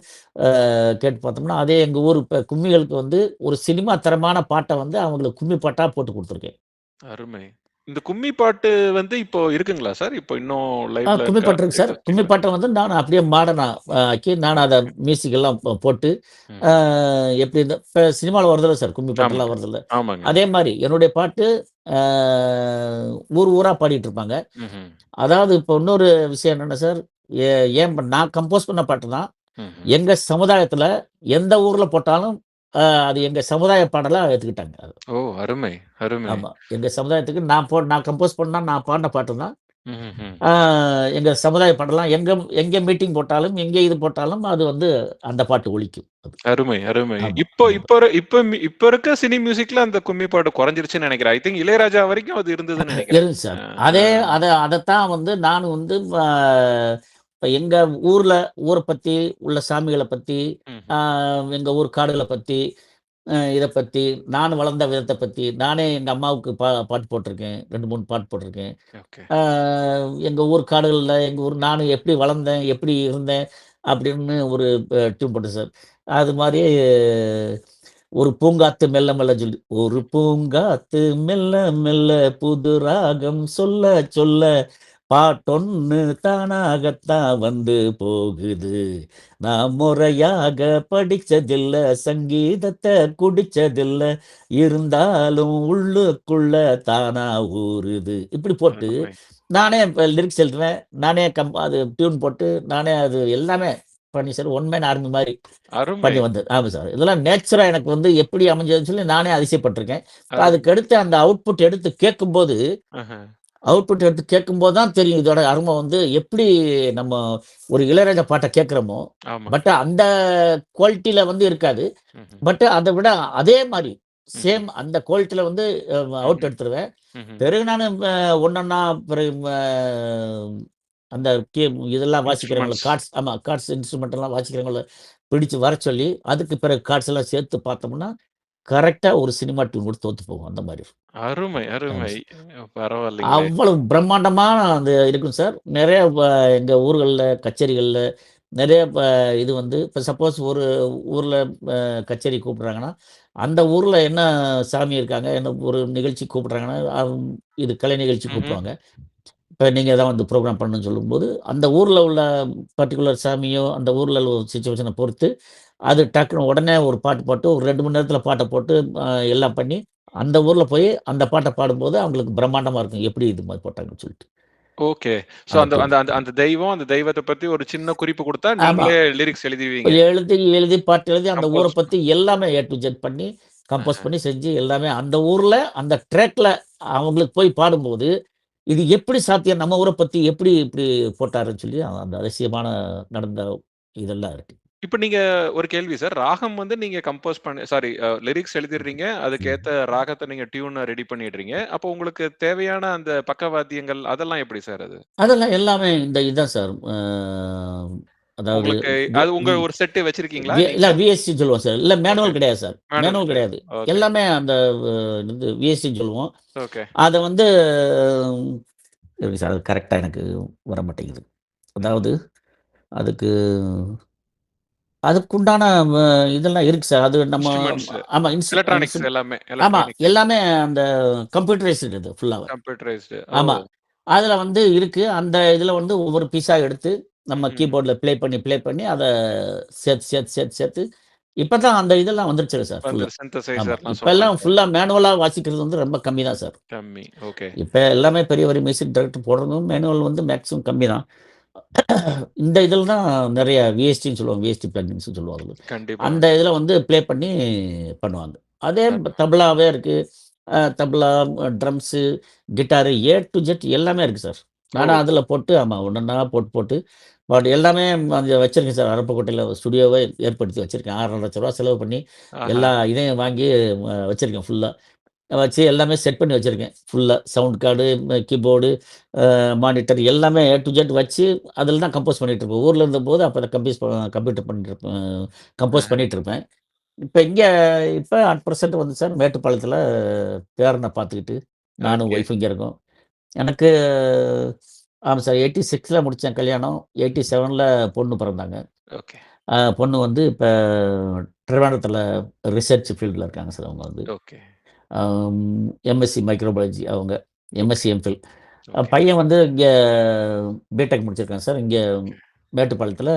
கேட்டு பார்த்தோம்னா, அதே எங்க ஊர் கும்மிகளுக்கு வந்து ஒரு சினிமா தரமான பாட்ட வந்து அவங்களுக்கு கும்மி பாட்டா போட்டு குடுத்துருக்கேன். அருமை. இந்த கும்மி பாட்டு வந்து இப்போ இருக்குங்களா சார்? இப்போ இன்னும் லைவ்ல கும்மி இருக்கா? பாட்டு இருக்கு சார். கும்மி எக்ஸிஸ்டிங்ல? பாட்ட வந்து நான் அப்படியே மாடர்னா ஆக்கி, நான் அத ஓகே. மியூசிக் எல்லாம் போட்டு, அ ம்ஹ்ம். எப்படி இந்த இப்ப சினிமால வருதுல்ல சார், கும்மி பாட்டெல்லாம் ஆமாங்க. வருதுல்ல. ஆமாங்க. அதே மாரி என்னுடைய பாட்டு அ ஊர் ஊரா பாடிட்டு இருப்பாங்க. ம்ஹ்ம். அதாவது இப்போ இன்னொரு விஷயம் என்னன்னா சார், எ ஏன் நான் கம்போஸ் பண்ண பாட்டு தான். ம்ஹ்ம். எங்க சமுதாயத்துல எந்த ஊர்ல போட்டாலும், அது எங்க சமுதாய பாடலா ஏத்துக்கிட்டாங்க. ஓ! அருமை, அருமை. ஆமா. எங்க சமுதாயத்துக்கு நான் கம்போஸ் பண்ணா நான் பாடுன பாட்டு தான். ம்ஹ்ம். ஆ எங்க சமுதாய பாடலாம் எங்க எங்க மீட்டிங் போட்டாலும், எங்க இது போட்டாலும் அது வந்து அந்த பாட்டு ஒலிக்கும். அது. அருமை, அருமை. ஆமா. இப்போ அந்த இப்போ இப்ப இப்ப இருக்க சினி மியூசிக்ல அந்த கும்மி பாட்டு குறைஞ்சிருச்சுன்னு நெனைக்கிறேன். ஐ திங்க் இளையராஜா வரைக்கும் அது இருந்ததுன்னு நெனைக்கிறேன். இருந்துச்சு அ, சார். அ. அதத்தான் வந்து நானும் வந்து இப்ப எங்க ஊர்ல ஊர பத்தி, உள்ள சாமிகள பத்தி, ஆ ம்ஹ்ம். எங்க ஊர் காடுகள பத்தி, இத பத்தி, நான் வளர்ந்த விதத்த பத்தி, நானே எங்க அம்மாவுக்கு பாட்டு போட்டிருக்கேன். 2, 3 பாட்டு போட்டிருக்கேன். ஓகே. ஆ எங்க ஊர் காடுகள்ல, எங்க ஊர் நானும் எப்படி வளர்ந்தேன், எப்படி இருந்தேன் அப்படின்னு ஒரு டியூன் போட்டேன் சார். அது மாரி ஒரு பூங்காத்து மெல்ல மெல்ல சொல்லி, ஒரு பூங்காத்து மெல்ல மெல்ல புது ராகம் சொல்ல சொல்ல பாட்டொன்னு தானாகத்தான் வந்து போகுது. நான் முறையாக படிச்சதில்ல, சங்கீதத்த குடிச்சதில்ல, இருந்தாலும் உள்ளுக்குள்ள தானா ஊறுது. இப்படி போட்டு அருமை, நானே இப்ப லிரிக்ஸ் எழுதுவேன். நானே அது டியூன் போட்டு, நானே அது எல்லாமே பண்ணி சார் ஒன் மேன் ஆர்மி மாரி அருமை. பண்ணி வந்தது. ஆமா சார். இதெல்லாம் நேச்சரா எனக்கு வந்து எப்படி அமைஞ்சதுன்னு சொல்லி நானே அதிசயப்பட்டுருக்கேன். இப்ப அருமை. அதுக்கு அடுத்து அந்த அவுட்புட் எடுத்து கேட்கும்போது, ஆஹ. அவுட்புட் எடுத்து கேட்கும்போது தான் தெரியும் இதோட அரும வந்து எப்படி நம்ம ஒரு இளையராஜா பாட்ட கேட்கிறோமோ, ஆமாங்க. பட் அந்த குவாலிட்டில வந்து இருக்காது. ம்ஹ்ம். பட் அத விட அதே மாரி ம்ஹ்ம். சேம் அந்த குவாலிட்டில வந்து அவுட் ம்ஹ்ம். எடுத்துருவேன். ம்ஹ்ம். பிறகு நானு ஒன்னொன்னா பிறகு அந்த கீ இதெல்லாம் வாசிக்கிறவங்கள இன்ஸ்ட்ருமெண்ட்ஸ். கார்ட்ஸ் இன்ஸ்ட்ருமென்ட் எல்லாம் வாசிக்கிறவங்கள பிடிச்சு வர சொல்லி, அதுக்கு பிறகு கார்ட்ஸ் எல்லாம் சேர்த்து பார்த்தோம்னா, கரெக்ட்டா ஒரு சினிமா டியூன் கூட தோத்து போகும். அந்த மாரி இருக்கும். அருமை, ஆமா அருமை. சார். பரவாயில்லைங்களே! அவ்வளவு பிரம்மாண்டமா அந்த இருக்கும் சார். நெறைய எங்க ஊர்கள்ல, கச்சேரிகள்ல நெறைய இது வந்து இப்ப சப்போஸ் ஒரு ஊர்ல கச்சேரி கூப்பிடுறாங்கன்னா, அந்த ஊர்ல என்ன சாமி இருக்காங்க, என்ன ஒரு நிகழ்ச்சி கூப்பிடுறாங்கன்னா, இது கலை நிகழ்ச்சி ம்ஹ்ம். கூப்பிடுவாங்க. இப்ப நீங்க தான் வந்து புரோகிராம் பண்ணணும்னு சொல்லும்போது, அந்த ஊர்ல உள்ள பர்ட்டிகுலர் சாமியோ, அந்த ஊர்ல உள்ள சிச்சுவேஷன பொறுத்து, அது டக்குனு உடனே ஒரு பாட்டு போட்டு, ஒரு 2 மணி நேரத்தில பாட்ட போட்டு, எல்லாம் பண்ணி, அந்த ஊர்ல போய் அந்த பாட்ட பாடும்போது, அவங்களுக்கு பிரம்மாண்டமா இருக்கும். எப்படி இது மாரி போட்டாங்கன்னு சொல்லிட்டு. ஓகே. ஸோ அந்த அந்த டியூன். அந்த அந்த அந்த தெய்வம், அந்த தெய்வத்த பத்தி ஒரு சின்ன குறிப்பு குடுத்தா, ஆமா. நீங்களே லிரிக்ஸ் எழுதிருவீங்க. எழுதி எழுதி பாட்டு எழுதி அந்த ஊர கம்போஸ். பத்தி எல்லாமே ஏ டூ ஜெட் பண்ணி, கம்போஸ் ஆஹ. பண்ணி செஞ்சு எல்லாமே அந்த ஊர்ல, அந்த ட்ராக்ல அவங்களுக்கு போய் பாடும்போது, இது எப்படி சாத்தியம்? நம்ம ஊர பத்தி எப்படி இப்படி போட்டாருன்னு சொல்லி அந்த அதிசயமான நடந்த இதெல்லாம் இருக்கு. இப்ப நீங்க ஒரு கேள்வி சார். ராகம் வந்து நீங்க கம்போஸ் பண்ணி சாரி லிரிக்ஸ் எழுதிடுறீங்க. ம். அதுக்கேத்த ராகத்த நீங்க டியூன ரெடி பண்ணிடுறீங்க. அப்போ உங்களுக்கு தேவையான அந்த பக்கவாத்தியங்கள் அதெல்லாம் எப்படி சார் அது? அதெல்லாம் எல்லாமே இந்த இதுதான் சார். அதாவது உங்களுக்கு வி அது உங்க ம். ஒரு செட் வச்சிருக்கீங்களா நீங்க? இல்ல விஎஸ்டின்னு சொல்லுவோம் சார். இல்ல ஓகே. மேனுவல் கிடையாது சார். மேனுவல் மேனுவல் கிடையாது. கிடையாது. ஓகே. எல்லாமே அந்த இது விஎஸ்டின்னு சொல்லுவோம். ஓகே. அத வந்து எப்படி சார் அது கரெக்ட்டா எனக்கு வர மாட்டேங்குது. அதாவது அதுக்கு அதுக்குண்டான வ இதெல்லாம் இருக்கு சார். அது நம்ம இன்ஸ்ட்ருமெண்ட்ஸ், ஆமா எலக்ட்ரானிக்ஸ் எல்லாமே. ஆமா. எலக்ட்ரானிக் எல்லாமே அந்த கம்ப்யூட்டரைஸ்டு இது ஃபுல்லாவே. கம்ப்யூட்டரைஸ்டு. ஓ! ஆமா. அதுல வந்து இருக்கு. அந்த இதுல வந்து ஒவ்வொரு பீஸா எடுத்து நம்ம ம்ஹ்ம். கீபோர்ட்ல ப்ளே பண்ணி அத சேர்த்து இப்ப தான் அந்த இதெல்லாம் வந்துருச்சுல்ல சார் ஃபுல்லா. ஆமா. சிந்தசைசர்லாம் இப்பல்லாம் சொல்றாங்க. ஃபுல்லா மேனுவலா வாசிக்கிறது வந்து ரொம்ப கம்மி தான் சார். கம்மி. ஓகே. இப்ப எல்லாமே பெரிய பெரிய மியூசிக் டைரக்டர் போடுறதும் மேனுவல் வந்து மேக்ஸிமம் கம்மி தான். இந்த இதில தான் நெறைய விஎஸ்டின்னு சொல்லுவாங்க. விஎஸ்டி பிளக்கின்ஸ்ன்னு சொல்லுவாங்க. கண்டிப்பா. அந்த இதில வந்து ப்ளே பண்ணி பண்ணுவாங்க. அதே அ தபலாவே இருக்கு. Tabla, drums, கிட்டாரு A to Z எல்லாமே இருக்கு சார். ஓ! நானா அதில போட்டு ஆமா ஒன்னொன்னா போட்டு எல்லாமே அங்க வச்சிருக்கேன் சார். அருப்புக்கோட்டையில ஸ்டுடியோவே ஏற்படுத்தி வச்சிருக்கேன். ரூ. 6,50,000 செலவு பண்ணி ஆஹா. எல்லா இதையும் வாங்கி வச்சிருக்கேன் ஃபுல்லா. வச்சு எல்லாமே செட் பண்ணி வச்சிருக்கேன். ஃபுல்லா சவுண்ட் கார்டு, கீபோர்டு, மானிட்டர் எல்லாமே ஏ டூ ஜெட் வச்சு அதில தான் கம்போஸ் பண்ணிட்டு இருப்பேன். ஊர்ல இருந்தபோது அப்ப கம்ப்யூட்டர் பண்ணிட்டு இருப்பேன். கம்போஸ் அ பண்ணிட்டு இருப்பேன். இப்ப இங்க இப்ப அட் பிரசன்ட் வந்து சார் மேட்டுப்பாளையத்தில பேரன பார்த்துக்கிட்டு, நானும் ஓகே, ஒய்ஃப் இங்க இருக்கோம். எனக்கு ஆமா சார் 86ல முடிச்சேன் கல்யாணம். 87ல பொண்ணு பிறந்தாங்க. ஓகே, பொண்ணு வந்து இப்ப ட்ரிவாண்டரத்தில ரிசர்ச் ஃபீல்ட்ல இருக்காங்க சார் அவங்க வந்து. ஓகே, அம் எம்எஸ்சி மைக்ரோபயாலஜி அவங்க. Okay, MSc, MPhil. ஓகே, பையன் வந்து இங்க பிடெக் முடிச்சிருக்கான் சார். இங்க ஓகே. மேட்டுப்பாளையத்தில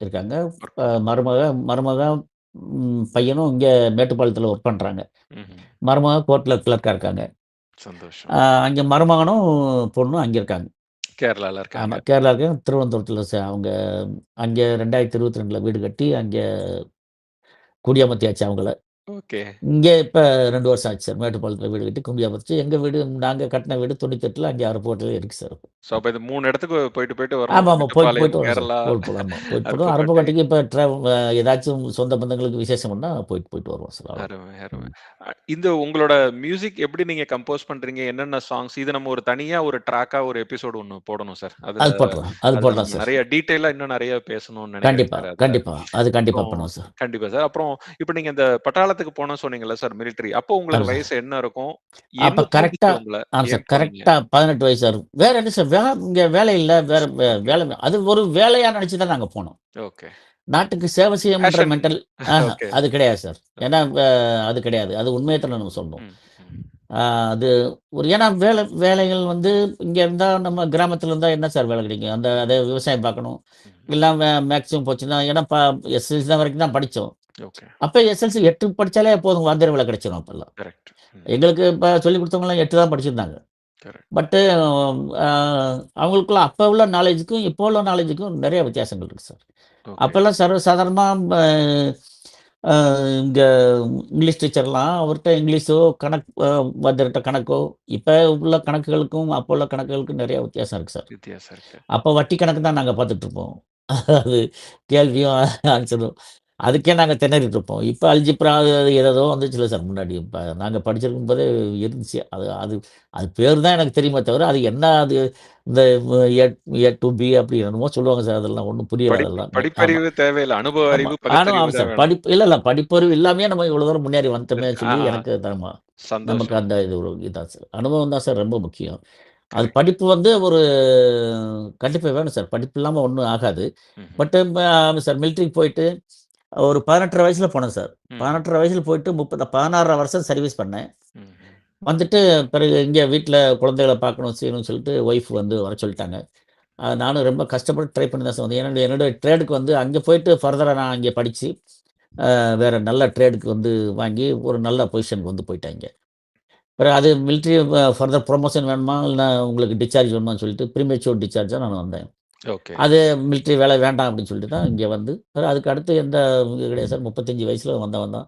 இருக்காங்க. ஒர்க் பண்றோம். மருமக மருமக பையனும் இங்க மேட்டுப்பாளையத்தில ஒர்க் பண்றாங்க. ம்ஹ்ம். மருமக கோர்ட்ல கிளர்க்கா இருக்காங்க. சந்தோஷம். அங்க மருமகனும், பொண்ணும் அங்க இருக்காங்க. கேரளால இருக்காங்க. ஆமா. கேரளாவுக்கு திருவனந்தபுரத்தில அங்க அங்க 2022ல வீடு கட்டி அங்க குடியமர்த்தியாச்சு அவங்கள. ஓகே. இங்க இப்ப 2 வருஷம் ஆச்சு சார். மேட்டுப்பாளையத்தில வீடு கட்டி குடியமர்த்தி எங்க வீடு நாங்க கட்டின வீடு 98ல அங்கே அருப்புக்கோட்டையில இருக்கு சார். ஸோ, அப்ப இது 3 இடத்துக்கு போயிட்டு, போயிட்டு வரணும். ஆமாமா. மேட்டுப்பாளையம், போயிட்டு வரோம் சார். கேரளா, ஆமா. போயிட்டு வரோம். அருப்புக்கோட்டை. அருப்புக்கோட்டைக்கு இப்ப ஏதாச்சும் சொந்த பந்தங்களுக்கு விசேஷம்ன்னா போயிட்டு வருவோம் சார். அவ்வளோதான். அருமை, அருமை. ம். இந்த உங்களோட மியூசிக் எப்படி நீங்க கம்போஸ் பண்றீங்க? என்னென்ன சாங்ஸ்? இது நம்ம ஒரு தனியா ஒரு ட்ராக்கா ஒரு எபிசோட் ஒண்ணு போடணும் சார். அதுல அது அதுல போடலாம் நம்ம சார். நெறைய டீட்டெயிலா இன்னும் நெறைய பேசணும்னு நெனைக்கிறேன் கண்டிப்பா, சார் அதுல. கண்டிப்பா. அது கண்டிப்பா அப்புறம் பண்ணுவோம் சார். கண்டிப்பா சார். அப்புறம் இப்ப நீங்க இந்த பட்டாளத்துக்கு போனோம்னு சொன்னீங்கல்ல சார் மிலிட்டரி. அப்போ உங்களுக்கு ஆமா சார். வயசு என்ன இருக்கும்? அப்ப என்ன கரெக்ட்டா தூண்டுச்சு உங்கள? ஆமா சார். ஏன் போனீங்க? கரெக்ட்டா 18 வயசு சார். வேற என்ன சார் இங்க வேலை இல்ல. வேற ஓகே, வேலை அது ஒரு வேலையா நெனச்சு தான் நாங்க போனோம். ஓகே. நாட்டுக்கு சேவை செய்யணும்ன்ற பேஷன். ஓகே, அது கிடையாது சார். ஏன்னா ஓகே. அது கிடையாது. அது உண்மைய தான் நம்ம சொல்லணும். ம், ம். ஆ அது ஏன்னா வேலைகள் வந்து இங்க இருந்தா நம்ம கிராமத்துல இருந்தா என்ன சார் வேலை கிடைக்கும்? அதே விவசாயம் பார்க்கணும். ம். இல்ல மேக்ஸிமம் போச்சுன்னா ஏன்னா எஸ்எல்சி தான் வரைக்கும் தான் படிச்சோம். ஓகே. அப்ப எஸ்எல்சி 8 படிச்சாலே போதும் வாத்தியார் வேலை கிடைச்சிரும் அப்பல்லாம். கரெக்ட். ம். எங்களுக்கு இப்ப சொல்லிக் குடுத்தவங்கலாம் 8 தான் படிச்சிருந்தாங்க. கரெக்ட். பட்டு அ அவங்களுக்குள்ள அப்ப உள்ள நாலேட்ஜுக்கும், இப்போ உள்ள நாலேட்ஜுக்கும் நெறைய வித்தியாசங்கள் இருக்கு சார். ஓகே. அப்பல்லாம் சர்வசாதாரணமா அ இங்க இங்கிலீஷ் டீச்சர்லாம் அவர்ட்ட இங்கிலீஷோ, வாத்தியார்ட்ட கணக்கோ, இப்ப உள்ள கணக்குகளுக்கும், அப்போ உள்ள கணக்குகளுக்கும் நெறைய வித்தியாசம் இருக்கு சார். வித்தியாசம் இருக்கு. அப்ப வட்டி கணக்கு தான் நாங்க பார்த்துட்டுருப்போம். அது கேள்வியும் ஆன்சரும். அதுக்கே நாங்க திணறிட்டு இருப்போம். இப்ப அல்ஜிப்ரா அது அது ஏதேதோ வந்துச்சுல்ல சார் முன்னாடி. இப்ப நாங்க படிச்சிருக்கும்போதே இருந்துச்சு. அது அது அது பேரு தான் எனக்கு தெரியுமே தவிர, அது என்ன அது இந்த ஏ ஏ டூ பி அப்படி என்னமோ சொல்லுவாங்க சார். அதெல்லாம் ஒண்ணும் புரியல அதெல்லாம். ஆமா, படிப்பறிவு தேவையில்ல. அனுபவ ஆமா. அறிவு, ஆமா பகுத்தறிவு தான் சார். வேணும். இல்ல படிப்பறிவு இல்லாமயே நம்ம இவ்வளோ தூரம் முன்னேறி வந்துட்டோமே ஆ சொல்லி எனக்கு ஆமா. நமக்கு சந்தோஷம். அந்த இது ஒரு இதான் சார். அனுபவம் தான் சார் ரொம்ப முக்கியம். அது கரெக்ட். படிப்பு வந்து ஒரு கண்டிப்பா வேணும் சார். படிப்பு இல்லாம ஒண்ணும் ஆகாது. ம்ஹ்ம். பட் ஆமா சார் மிலிட்டரிக்கு போயிட்டு ஒரு 18 1/2 வயசுல போனேன் சார். ம்ஹ்ம். 18 1/2 வயசுல போயிட்டு 16 வருஷம் சர்வீஸ் பண்ணேன். ம்ஹ்ம். வந்துட்டு பிறகு இங்க வீட்ல குழந்தைகள பார்க்கணும், செய்யணும்னு சொல்லிட்டு ஒய்ஃப் வந்து வர சொல்லிட்டாங்க. நானும் ரொம்ப கஷ்டப்பட்டு ட்ரை பண்ணி தான் சார் வந்தேன். என்னுடைய ட்ரேடுக்கு வந்து அங்க போயிட்டு ஃபர்தரா நான் அங்கே படிச்சு, வேற நல்ல ட்ரேடுக்கு வந்து வாங்கி ஒரு நல்ல பொசிஷனுக்கு வந்து போயிட்டேன் இங்க. பிறகு அது மிலிட்டரி ஃபர்தர் புரமோஷன் வேணுமா? இல்ல உங்களுக்கு டிஸ்சார்ஜ் வேணுமான்னு சொல்லிட்டு ப்ரீமெச்சூர் டிஸ்சார்ஜா நான் வந்தேன். ஓகே. அது மிலிட்டரி வேலை வேண்டாம் அப்படின்னு சொல்லிட்டு தான் இங்க வந்து, அதுக்கு அடுத்து எந்த இது கிடையாது சார். 35 வயசுல வந்தவன் தான்.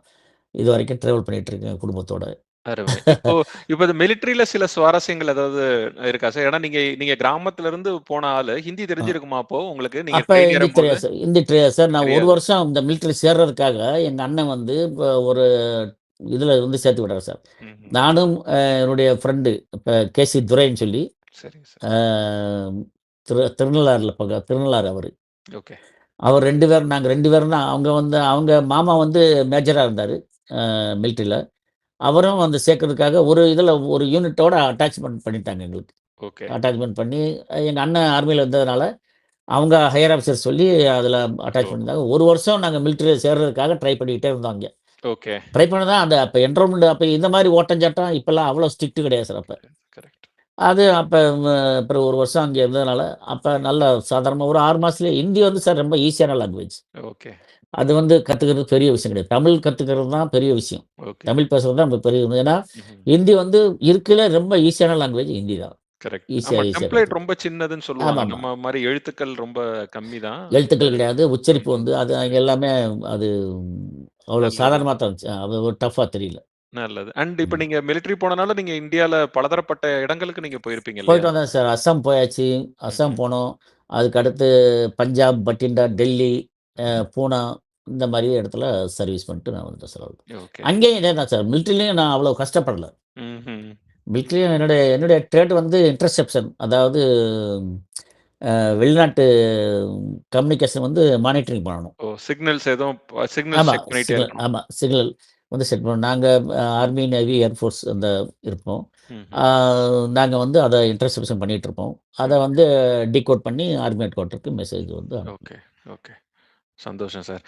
இதுவரைக்கும் ட்ராவல் பண்ணிட்டு இருக்கேன் குடும்பத்தோட. அருமை. இப்போ இப்போ இந்த மிலிட்டரில சில சுவாரஸ்யங்கள் ஏதாவது இருக்கா சார்? ஏன்னா நீங்க நீங்க கிராமத்துல இருந்து போன ஆளு. ஹிந்தி அ தெரிஞ்சிருக்குமா அப்போ உங்களுக்கு? நீங்க அப்ப ட்ரெயின் ஹிந்தி ஏறும்போது? தெரியாது சார். ஹிந்தி தெரியாது சார். நான் 1 தெரியாது. வருஷம் இந்த மிலிட்டரி சேர்றதுக்காக எங்க அண்ணன் வந்து ஒரு இதுல வந்து சேர்த்து விடுறாரு சார். ம்ஹ்ம். நானும் என்னுடைய ஃப்ரெண்டு இப்ப கேசி துரைன்னு சொல்லி, சரிங்க அ சார். திருநள்ளாறுல திருநள்ளாறு அவரு. ஓகே. அவர் 2 பேரும் நாங்க 2 பேரும் தான். அவங்க மாமா வந்து மேஜரா இருந்தாரு. மிலிட்டரில. அவரும் வந்து சேர்க்கறதுக்காக ஒரு இதுல ஒரு யூனிட்டோட அட்டாச்மென்ட் பண்ணிட்டாங்க எங்களுக்கு. ஓகே. அட்டாச்மென்ட் பண்ணி எங்க அண்ணன் ஆர்மில இருந்ததுனால, அவங்க ஹையர் ஆஃபிசர் சொல்லி அதுல அட்டாச் ஓ! பண்ணியிருந்தாங்க. 1 வருஷம் நாங்க மிலிட்டரில சேர்றதுக்காக ட்ரை பண்ணிக்கிட்டே இருந்தோம் அங்க. ஓகே. ட்ரை பண்ணதான் அந்த அப்ப என்ரோல்மென்ட் அப்ப இந்த மாரி ஓட்டஞ்சாட்டம் இப்பல்லாம் அவ்வளோ ஸ்ட்ரிக்ட் கிடையாது சார் அப்ப. கிடையாது. கரெக்ட். அது அப்ப அப்புறம் 1 வருஷம் அங்க இருந்ததுனால, அப்ப நல்ல சாதாரணமா ஒரு 6 மாசத்துலயே ஹிந்தி வந்து சார் ரொம்ப ஈஸியான லாங்குவேஜ். ஓகே. அது வந்து கத்துக்கிறது பெரிய விஷயம் கிடையாது. தமிழ் கத்துக்கிறது தான் பெரிய விஷயம். ஓகே. தமிழ் பேசுறது தான் பெரிய ஏன்னா, ம்ஹ்ம். ஹிந்தி வந்து இருக்கறதுல ரொம்ப ஈஸியான லாங்குவேஜ் ஹிந்தி தான். கரெக்ட். ஈஸியா ஆமா, ஈஸியா டெம்ப்ளேட் கத்துக்கலாம். ரொம்ப சின்னதுன்னு சொல்லுவாங்க. ஆமாமா. நம்ம மாரி எழுத்துக்கள் ரொம்ப கம்மி தான். எழுத்துக்கள் கிடையாது. உச்சரிப்பு ம்ஹ்ம். வந்து அது அங்க எல்லாமே அது அவ்வளோ நல்லது. சாதாரணமா தான் இருந்துச்சு. அது ஒரு டஃப்பா தெரியல. நல்லது. அண்ட் இப்ப ம். நீங்க மிலிட்டரி போனனால நீங்க இந்தியால பலதரப்பட்ட இடங்களுக்கு நீங்க போயிருப்பீங்க இல்லையா? போயிட்டு வந்தேன் சார். அஸ்ஸாம் போயாச்சு. அஸ்ஸாம் ம்ஹ்ம். போனோம். அதுக்கு அடுத்து பஞ்சாப், பட்டிண்டா, டெல்லி, பூனா இந்த மாரி இடத்துல சர்வீஸ் பண்ணிட்டு நான் வந்துட்டேன் சார். ஓகே. அங்கேயும் இதே தான் சார். மிலிட்டரிலயும் நான் அவ்வளோ கஷ்டப்படல. ம்ஹ்ம். மிலிட்டரியும் என்னுடைய என்னுடைய ட்ரேட் வந்து இன்டர்செப்ஷன். அதாவது வெளிநாட்டு கம்யூனிகேஷன் வந்து மானிட்டரிங் பண்ணணும். ஓ! சிக்னல்ஸ் எதுவும் சிக்னல்ஸ் ஆமா. செக் பண்ணிட்டே இருக்கணும். சிக்னல் வந்து செட் பண்ணணும். நாங்க ஆர்மி, நேவி, ஏர்ஃபோர்ஸ் அந்த இருப்போம். ம்ஹ்ம். ஆ நாங்க வந்து அத இன்டர்செப்ஷன் பண்ணிட்டுருப்போம். அத ஓகே. வந்து டிகோட் பண்ணி ஆர்மி ஹெட் குவார்ட்டருக்கு மெசேஜ் வந்து அனுப்பணும். ஓகே. ஓகே. சந்தோஷம் சார்.